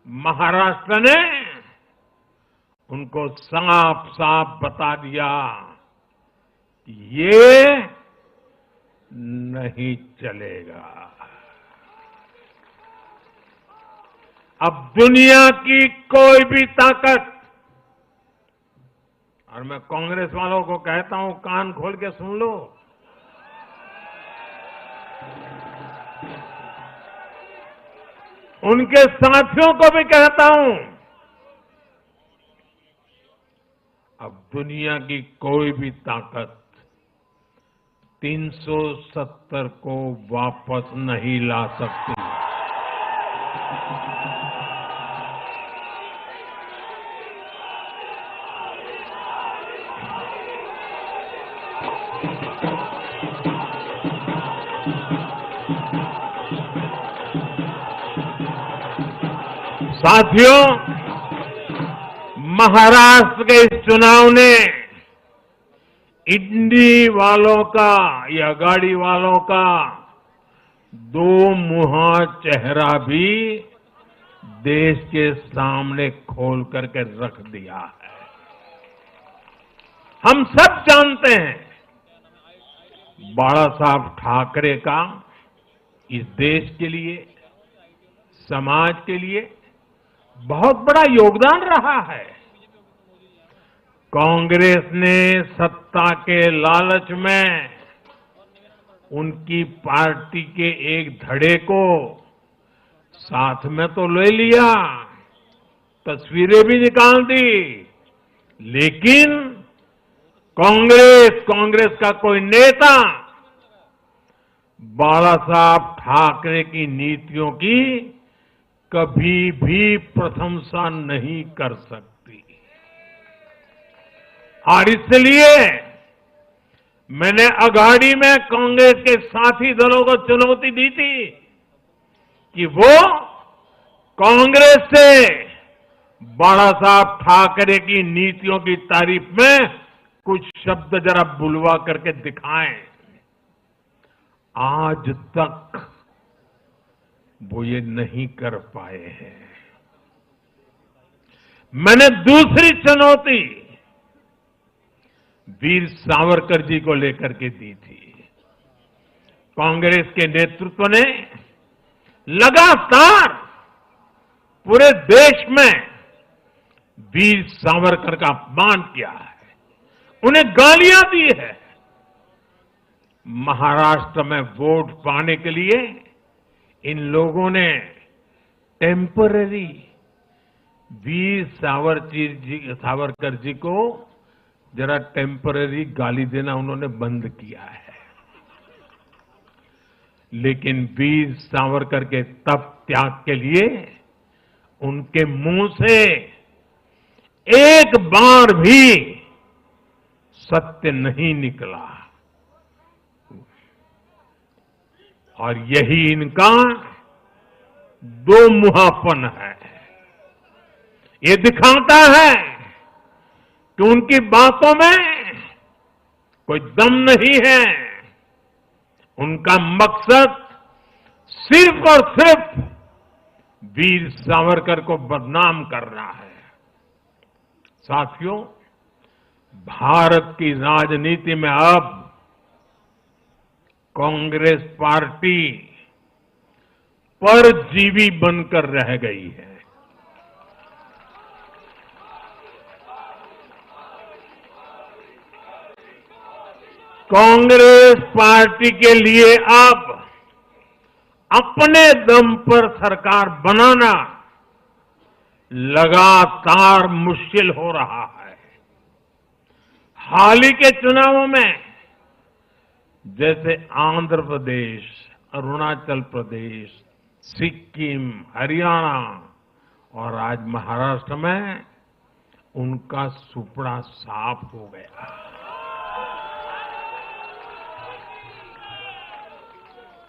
C: महाराष्ट्र ने उनको साफ साफ बता दिया कि ये नहीं चलेगा। अब दुनिया की कोई भी ताकत, और मैं कांग्रेस वालों को कहता हूं, कान खोल के सुन लो, उनके साथियों को भी कहता हूं, अब दुनिया की कोई भी ताकत 370 को वापस नहीं ला सकती। साथियों, महाराष्ट्र के इस चुनाव ने इंडी वालों का या गाड़ी वालों का दो मुहा चेहरा भी देश के सामने खोल करके रख दिया है। हम सब जानते हैं बाला साहब ठाकरे का इस देश के लिए, समाज के लिए बहुत बड़ा योगदान रहा है। कांग्रेस ने सत्ता के लालच में उनकी पार्टी के एक धड़े को साथ में तो ले लिया, तस्वीरें भी निकाल दी, लेकिन कांग्रेस का कोई नेता बाला साहब ठाकरे की नीतियों की कभी भी प्रशंसा नहीं कर सकती। और इसलिए मैंने अघाड़ी में कांग्रेस के साथी दलों को चुनौती दी थी कि वो कांग्रेस से बाला साहब ठाकरे की नीतियों की तारीफ में कुछ शब्द जरा बुलवा करके दिखाएं। आज तक वो ये नहीं कर पाए हैं। मैंने दूसरी चुनौती वीर सावरकर जी को लेकर के दी थी। कांग्रेस के नेतृत्व ने लगातार पूरे देश में वीर सावरकर का अपमान किया है, उन्हें गालियां दी है। महाराष्ट्र में वोट पाने के लिए इन लोगों ने टेम्पररी वीर सावरकर जी को जरा टेम्पररी गाली देना उन्होंने बंद किया है। लेकिन वीर सावरकर के तप त्याग के लिए उनके मुंह से एक बार भी सत्य नहीं निकला, और यही इनका दो मुहापन है। ये दिखाता है कि उनकी बातों में कोई दम नहीं है। उनका मकसद सिर्फ और सिर्फ वीर सावरकर को बदनाम करना है। साथियों, भारत की राजनीति में अब कांग्रेस पार्टी परजीवी बनकर रह गई है। कांग्रेस पार्टी के लिए अब अपने दम पर सरकार बनाना लगातार मुश्किल हो रहा है। हाल ही के चुनावों में जैसे आंध्र प्रदेश, अरुणाचल प्रदेश, सिक्किम, हरियाणा और आज महाराष्ट्र में उनका सुपड़ा साफ हो गया।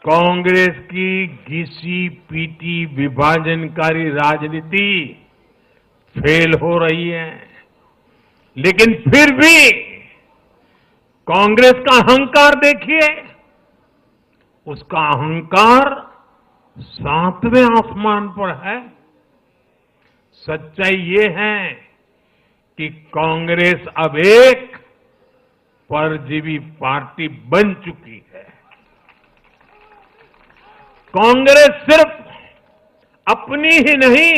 C: कांग्रेस की घिसी पीटी विभाजनकारी राजनीति फेल हो रही है, लेकिन फिर भी कांग्रेस का अहंकार देखिए, उसका अहंकार 7वें आसमान पर है। सच्चाई ये है कि कांग्रेस अब एक परजीवी पार्टी बन चुकी है। कांग्रेस सिर्फ अपनी ही नहीं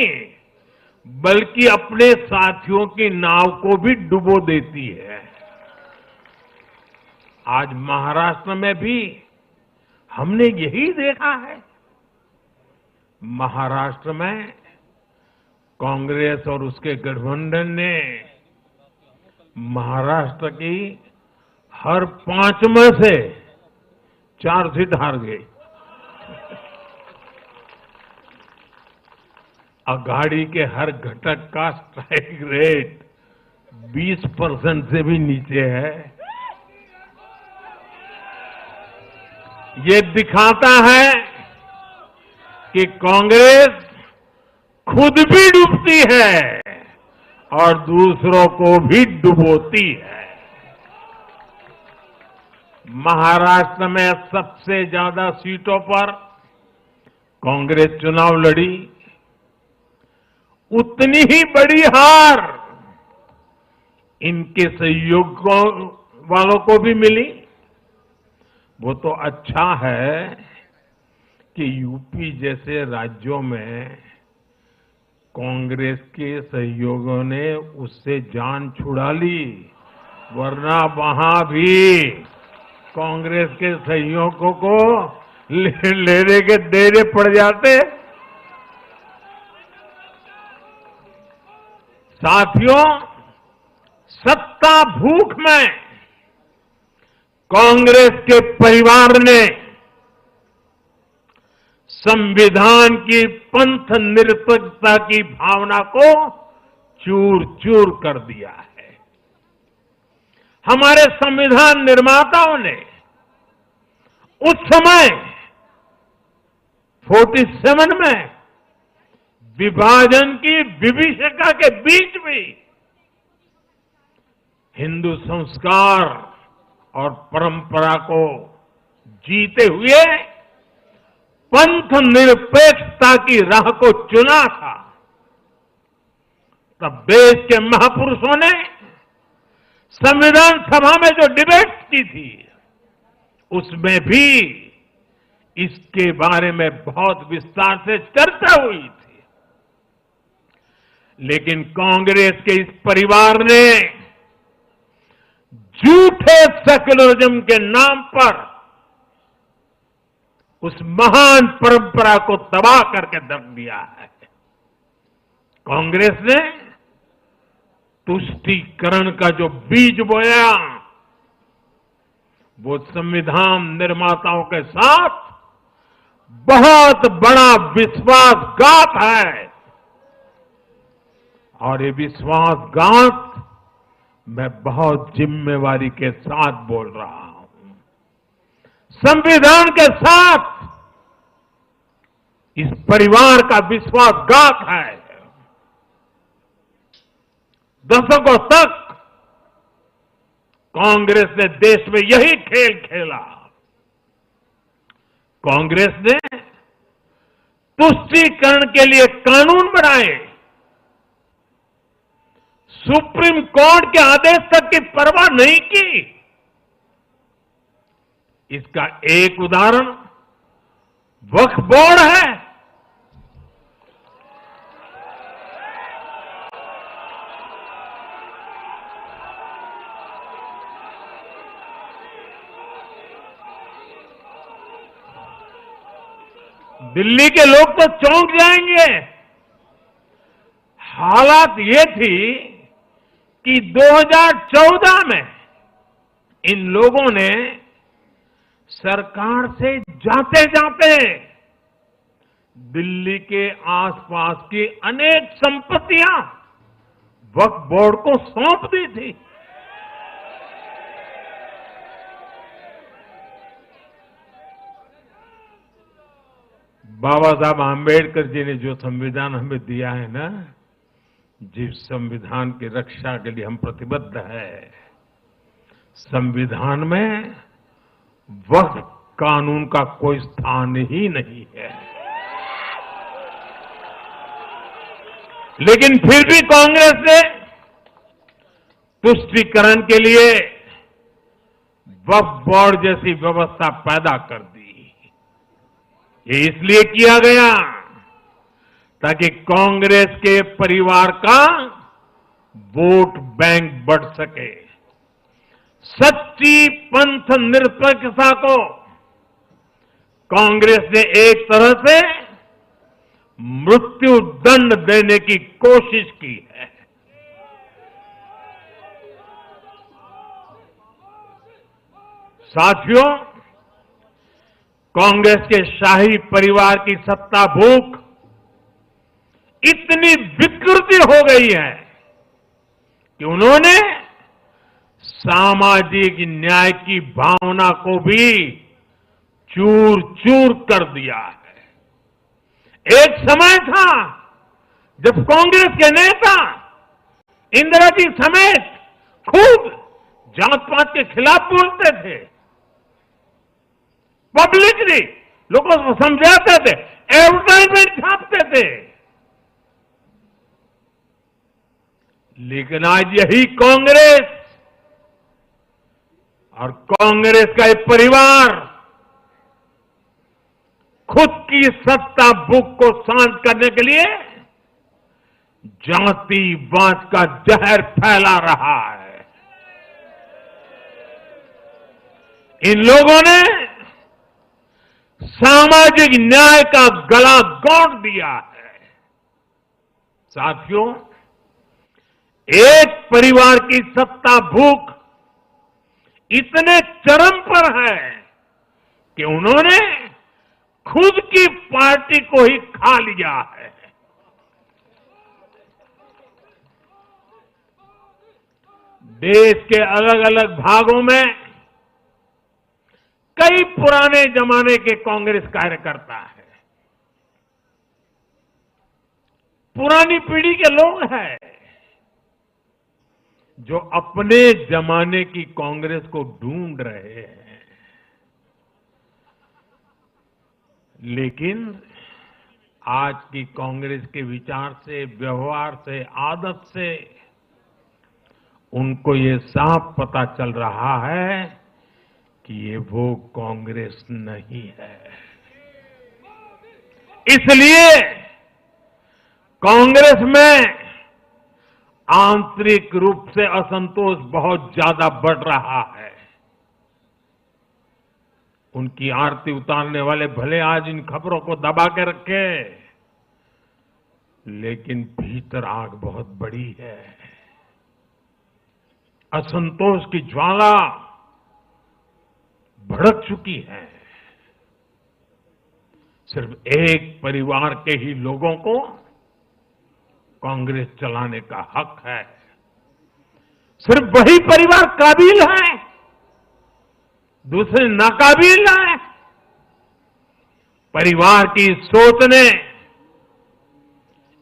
C: बल्कि अपने साथियों की नाव को भी डुबो देती है। आज महाराष्ट्र में भी हमने यही देखा है। महाराष्ट्र में कांग्रेस और उसके गठबंधन ने महाराष्ट्र की हर 5 में से 4 सीट हार गई। अघाड़ी के हर घटक का स्ट्राइक रेट 20% से भी नीचे है। ये दिखाता है कि कांग्रेस खुद भी डूबती है और दूसरों को भी डुबोती है। महाराष्ट्र में सबसे ज्यादा सीटों पर कांग्रेस चुनाव लड़ी, उतनी ही बड़ी हार इनके सहयोगियों वालों को भी मिली। वो तो अच्छा है कि यूपी जैसे राज्यों में कांग्रेस के सहयोगियों ने उससे जान छुड़ा ली, वरना वहां भी कांग्रेस के सहयोगियों को लेने के डेरे पड़ जाते। साथियों, सत्ता भूख में कांग्रेस के परिवार ने संविधान की पंथ निरपेक्षता की भावना को चूर चूर कर दिया है। हमारे संविधान निर्माताओं ने उस समय 47 में विभाजन की विभीषिका के बीच भी हिंदू संस्कार और परंपरा को जीते हुए पंथ निरपेक्षता की राह को चुना था। तब देश के महापुरुषों ने संविधान सभा में जो डिबेट की थी, उसमें भी इसके बारे में बहुत विस्तार से चर्चा हुई थी। लेकिन कांग्रेस के इस परिवार ने झूठे सेक्युलरिज्म के नाम पर उस महान परंपरा को तबाह करके रख दिया है। कांग्रेस ने तुष्टीकरण का जो बीज बोया, वो संविधान निर्माताओं के साथ बहुत बड़ा विश्वासघात है। और ये विश्वासघात मैं बहुत जिम्मेवारी के साथ बोल रहा हूं, संविधान के साथ इस परिवार का विश्वासघात है। दशकों तक कांग्रेस ने देश में यही खेल खेला। कांग्रेस ने तुष्टीकरण के लिए कानून बनाए, सुप्रीम कोर्ट के आदेश तक की परवाह नहीं की। इसका एक उदाहरण वक्फ बोर्ड है। दिल्ली के लोग तो चौंक जाएंगे। हालात ये थी कि 2014 में इन लोगों ने सरकार से जाते जाते दिल्ली के आसपास की अनेक संपत्तियां वक्फ बोर्ड को सौंप दी थी। बाबा साहब आम्बेडकर जी ने जो संविधान हमें दिया है ना, जिस संविधान की रक्षा के लिए हम प्रतिबद्ध है, संविधान में वक्फ कानून का कोई स्थान ही नहीं है। लेकिन फिर भी कांग्रेस ने तुष्टीकरण के लिए वक्फ बोर्ड जैसी व्यवस्था पैदा कर दी। ये इसलिए किया गया ताकि कांग्रेस के परिवार का वोट बैंक बढ़ सके। सच्ची पंथ निरपेक्षता को कांग्रेस ने एक तरह से मृत्यु दंड देने की कोशिश की है। साथियों, कांग्रेस के शाही परिवार की सत्ता भूख इतनी विकृति हो गई है कि उन्होंने सामाजिक न्याय की भावना को भी चूर चूर कर दिया है। एक समय था जब कांग्रेस के नेता इंदिरा जी समेत खूब जात पात के खिलाफ बोलते थे, पब्लिकली लोगों को समझाते थे, एडवर्टाइजमेंट छापते थे, लेकिन आज यही कांग्रेस और कांग्रेस का एक परिवार खुद की सत्ता भूख को शांत करने के लिए जातिवाद का जहर फैला रहा है। इन लोगों ने सामाजिक न्याय का गला घोंट दिया है। साथियों, एक परिवार की सत्ता भूख इतने चरम पर है कि उन्होंने खुद की पार्टी को ही खा लिया है। देश के अलग अलग भागों में कई पुराने जमाने के कांग्रेस कार्यकर्ता हैं, पुरानी पीढ़ी के लोग हैं जो अपने जमाने की कांग्रेस को ढूंढ रहे हैं। लेकिन आज की कांग्रेस के विचार से, व्यवहार से, आदत से उनको ये साफ पता चल रहा है कि ये वो कांग्रेस नहीं है। इसलिए कांग्रेस में आंतरिक रूप से असंतोष बहुत ज्यादा बढ़ रहा है। उनकी आरती उतारने वाले भले आज इन खबरों को दबा के रखे, लेकिन भीतर आग बहुत बड़ी है। असंतोष की ज्वाला भड़क चुकी है। सिर्फ एक परिवार के ही लोगों को कांग्रेस चलाने का हक है। सिर्फ वही परिवार काबिल है, दूसरे नाकाबिल हैं। परिवार की सोच ने,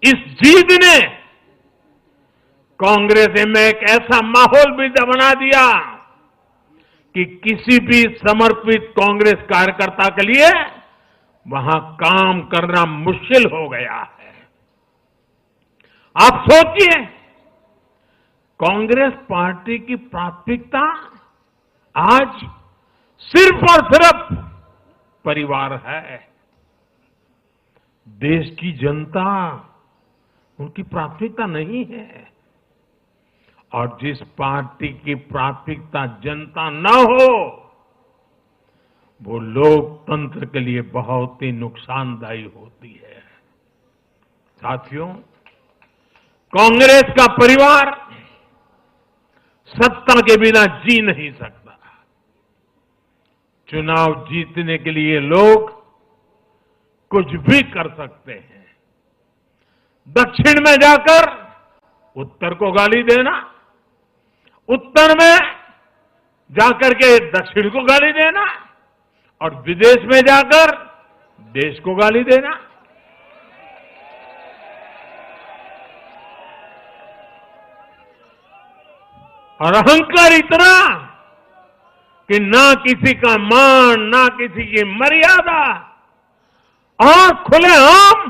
C: इस जीत ने कांग्रेस में एक ऐसा माहौल भी बना दिया कि किसी भी समर्पित कांग्रेस कार्यकर्ता के लिए वहां काम करना मुश्किल हो गया है। आप सोचिए, कांग्रेस पार्टी की प्राथमिकता आज सिर्फ और सिर्फ परिवार है। देश की जनता उनकी प्राथमिकता नहीं है। और जिस पार्टी की प्राथमिकता जनता न हो, वो लोकतंत्र के लिए बहुत ही नुकसानदायी होती है। साथियों, कांग्रेस का परिवार सत्ता के बिना जी नहीं सकता। चुनाव जीतने के लिए लोग कुछ भी कर सकते हैं। दक्षिण में जाकर उत्तर को गाली देना, उत्तर में जाकर के दक्षिण को गाली देना, और विदेश में जाकर देश को गाली देना। और अहंकार इतना कि ना किसी का मान, ना किसी की मर्यादा, और खुलेआम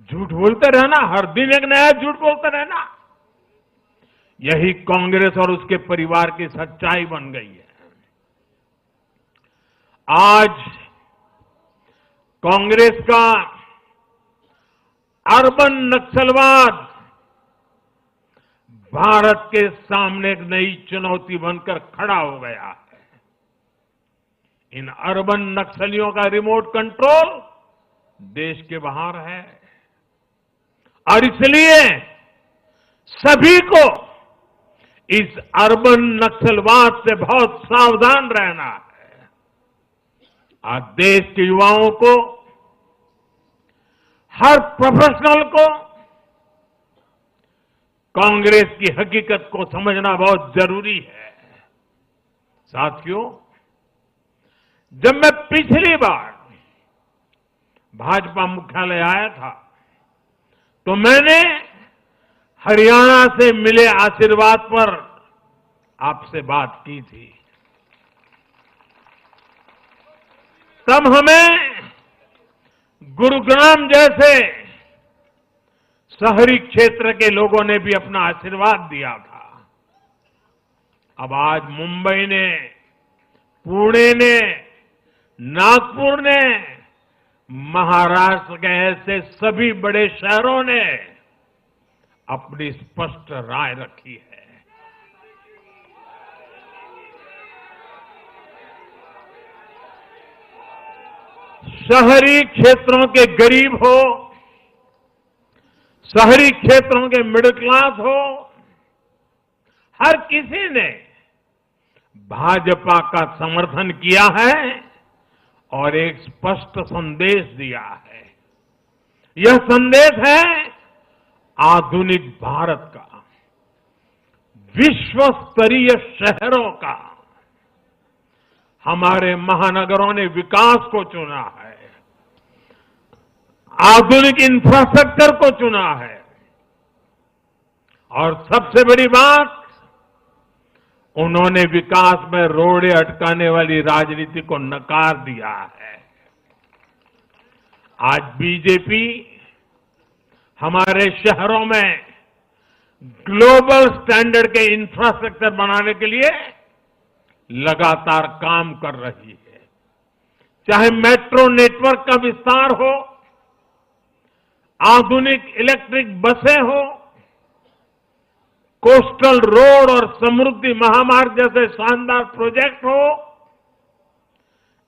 C: झूठ बोलते रहना, हर दिन एक नया झूठ बोलते रहना। यही कांग्रेस और उसके परिवार की सच्चाई बन गई है। आज कांग्रेस का अर्बन नक्सलवाद भारत के सामने एक नई चुनौती बनकर खड़ा हो गया है। इन अर्बन नक्सलियों का रिमोट कंट्रोल देश के बाहर है, और इसलिए सभी को इस अर्बन नक्सलवाद से बहुत सावधान रहना है। आज देश के युवाओं को, हर प्रोफेशनल को कांग्रेस की हकीकत को समझना बहुत जरूरी है। साथियों, जब मैं पिछली बार भाजपा मुख्यालय आया था, तो मैंने हरियाणा से मिले आशीर्वाद पर आपसे बात की थी। तब हमें गुरुग्राम जैसे शहरी क्षेत्र के लोगों ने भी अपना आशीर्वाद दिया था। अब आज मुंबई ने, पुणे ने, नागपुर ने, महाराष्ट्र के ऐसे सभी बड़े शहरों ने अपनी स्पष्ट राय रखी है। शहरी क्षेत्रों के गरीब हो, शहरी क्षेत्रों के मिडिल क्लास हो, हर किसी ने भाजपा का समर्थन किया है और एक स्पष्ट संदेश दिया है। यह संदेश है आधुनिक भारत का, विश्व स्तरीय शहरों का। हमारे महानगरों ने विकास को चुना है, आधुनिक इंफ्रास्ट्रक्चर को चुना है और सबसे बड़ी बात, उन्होंने विकास में रोड़े अटकाने वाली राजनीति को नकार दिया है। आज बीजेपी हमारे शहरों में ग्लोबल स्टैंडर्ड के इंफ्रास्ट्रक्चर बनाने के लिए लगातार काम कर रही है। चाहे मेट्रो नेटवर्क का विस्तार हो, आधुनिक इलेक्ट्रिक बसें हो, कोस्टल रोड और समृद्धि महामार्ग जैसे शानदार प्रोजेक्ट हो,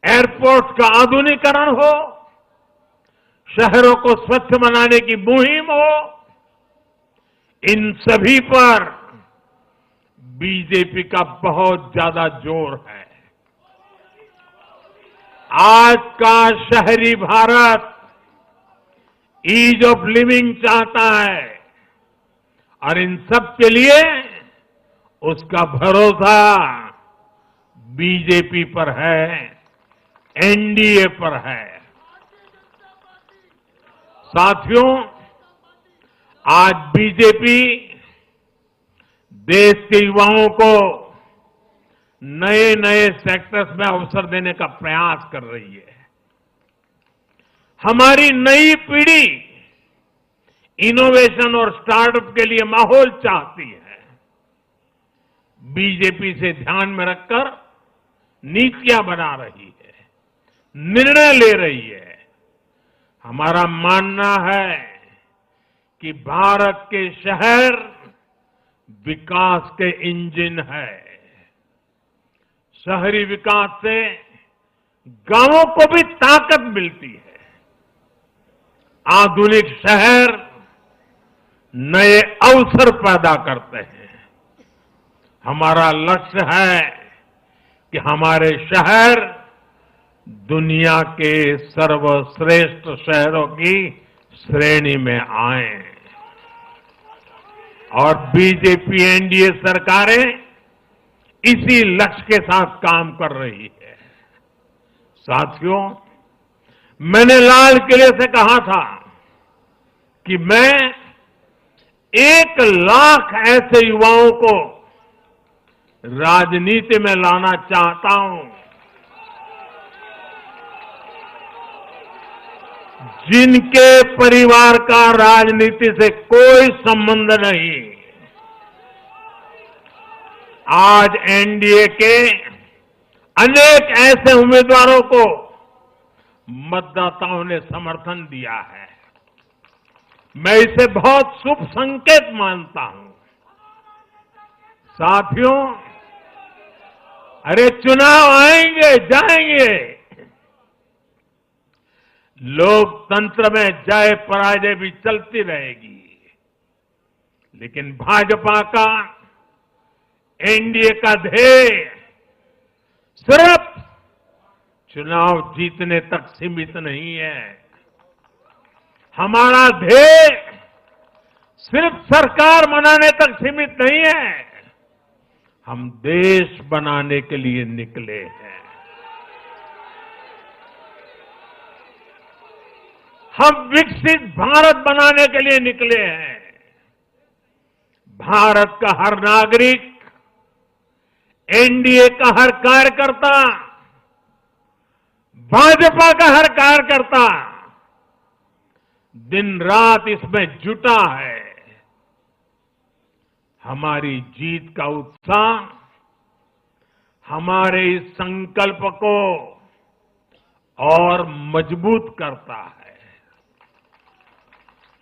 C: एयरपोर्ट का आधुनिकीकरण हो, शहरों को स्वच्छ बनाने की मुहिम हो, इन सभी पर बीजेपी का बहुत ज्यादा जोर है। आज का शहरी भारत ईज ऑफ लिविंग चाहता है और इन सब के लिए उसका भरोसा बीजेपी पर है, एनडीए पर है। साथियों, आज बीजेपी देश के युवाओं को नए नए सेक्टर्स में अवसर देने का प्रयास कर रही है। हमारी नई पीढ़ी इनोवेशन और स्टार्टअप के लिए माहौल चाहती है। बीजेपी से ध्यान में रखकर नीतियां बना रही है, निर्णय ले रही है। हमारा मानना है कि भारत के शहर विकास के इंजन है। शहरी विकास से गांवों को भी ताकत मिलती है। आधुनिक शहर नए अवसर पैदा करते हैं। हमारा लक्ष्य है कि हमारे शहर दुनिया के सर्वश्रेष्ठ शहरों की श्रेणी में आए और बीजेपी एनडीए सरकारें इसी लक्ष्य के साथ काम कर रही है। साथियों, मैंने लाल किले से कहा था कि मैं 1 लाख ऐसे युवाओं को राजनीति में लाना चाहता हूं जिनके परिवार का राजनीति से कोई संबंध नहीं। आज एनडीए के अनेक ऐसे उम्मीदवारों को मतदाताओं ने समर्थन दिया है। मैं इसे बहुत शुभ संकेत मानता हूं। साथियों, अरे चुनाव आएंगे जाएंगे, लोकतंत्र में जय पराजय भी चलती रहेगी, लेकिन भाजपा का, एनडीए का ध्येय सिर्फ चुनाव जीतने तक सीमित नहीं है। हमारा ध्येय सिर्फ सरकार बनाने तक सीमित नहीं है। हम देश बनाने के लिए निकले हैं। हम विकसित भारत बनाने के लिए निकले हैं। भारत का हर नागरिक, एनडीए का हर कार्यकर्ता, भाजपा का हर कार्यकर्ता दिन रात इसमें जुटा है। हमारी जीत का उत्साह हमारे इस संकल्प को और मजबूत करता है।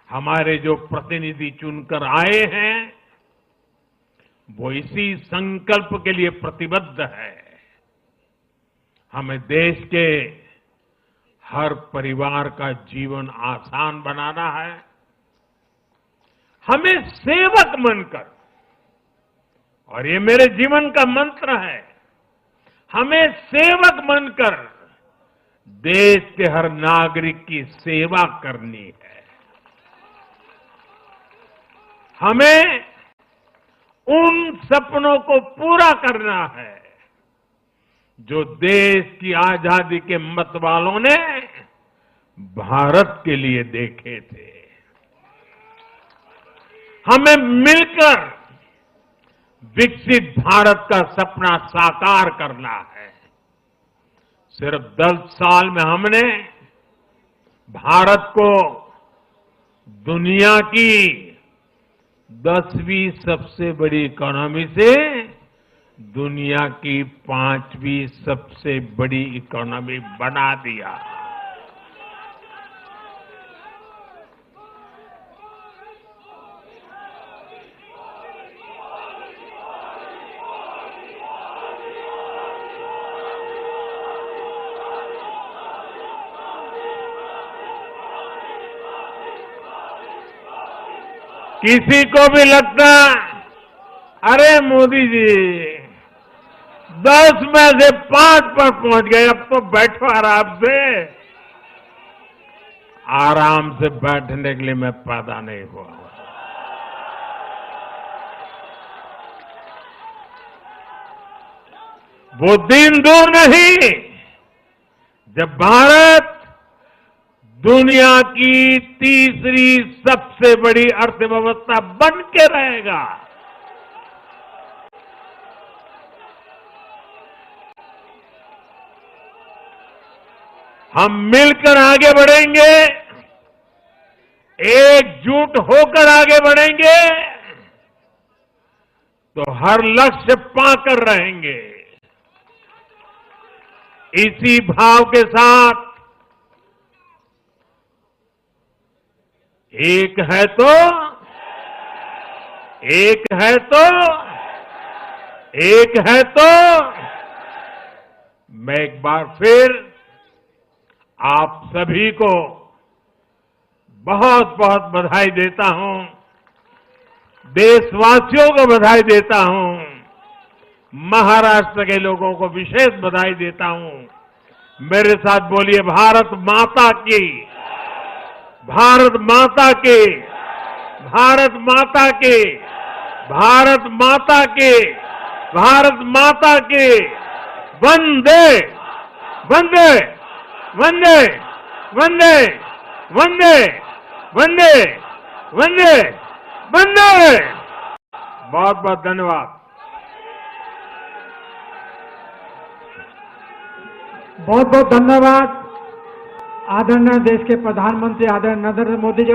C: हमारे जो प्रतिनिधि चुनकर आए हैं वो इसी संकल्प के लिए प्रतिबद्ध है। हमें देश के हर परिवार का जीवन आसान बनाना है। हमें सेवक बनकर, और ये मेरे जीवन का मंत्र है, हमें सेवक बनकर देश के हर नागरिक की सेवा करनी है। हमें उन सपनों को पूरा करना है जो देश की आजादी के मत वालों ने भारत के लिए देखे थे। हमें मिलकर विकसित भारत का सपना साकार करना है। सिर्फ 10 साल में हमने भारत को दुनिया की 10वीं सबसे बड़ी इकोनॉमी से दुनिया की 5वीं सबसे बड़ी इकोनॉमी बना दिया। किसी को भी लगता, अरे मोदी जी 10 में से 5 पर पहुंच गए, अब तो बैठो आराम से। आराम से बैठने के लिए मैं पैदा नहीं हुआ। वो दिन दूर नहीं जब भारत दुनिया की 3री सबसे बड़ी अर्थव्यवस्था बन के रहेगा। हम मिलकर आगे बढ़ेंगे, एकजुट होकर आगे बढ़ेंगे तो हर लक्ष्य पाकर रहेंगे। इसी भाव के साथ एक है तो मैं एक बार फिर आप सभी को बहुत बहुत बधाई देता हूं, देशवासियों को बधाई देता हूं, महाराष्ट्र के लोगों को विशेष बधाई देता हूं। मेरे साथ बोलिए, भारत माता की, भारत माता की, भारत माता की, भारत माता की, भारत माता की। वंदे वंदे वंदे वंदे वंदे वंदे वंदे वंदे। बहुत बहुत धन्यवाद।
A: बहुत बहुत धन्यवाद आदरणीय देश के प्रधानमंत्री आदरणीय नरेंद्र मोदी जी।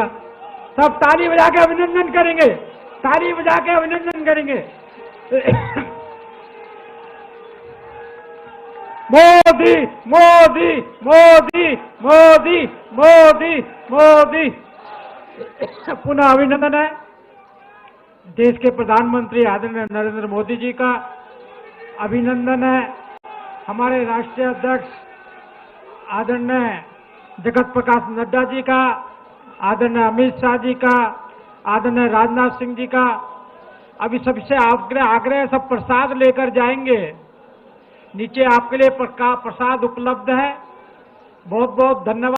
A: सब ताली बजा के अभिनंदन करेंगे, ताली बजा के अभिनंदन करेंगे। मोदी मोदी मोदी मोदी मोदी मोदी। पुनः अभिनंदन है देश के प्रधानमंत्री आदरणीय नरेंद्र मोदी जी का। अभिनंदन है हमारे राष्ट्रीय अध्यक्ष आदरणीय जगत प्रकाश नड्डा जी का, आदरणीय अमित शाह जी का, आदरणीय राजनाथ सिंह जी का। अभी सबसे आग्रह सब प्रसाद लेकर जाएंगे, नीचे आपके लिए प्रसाद उपलब्ध है। बहुत बहुत धन्यवाद।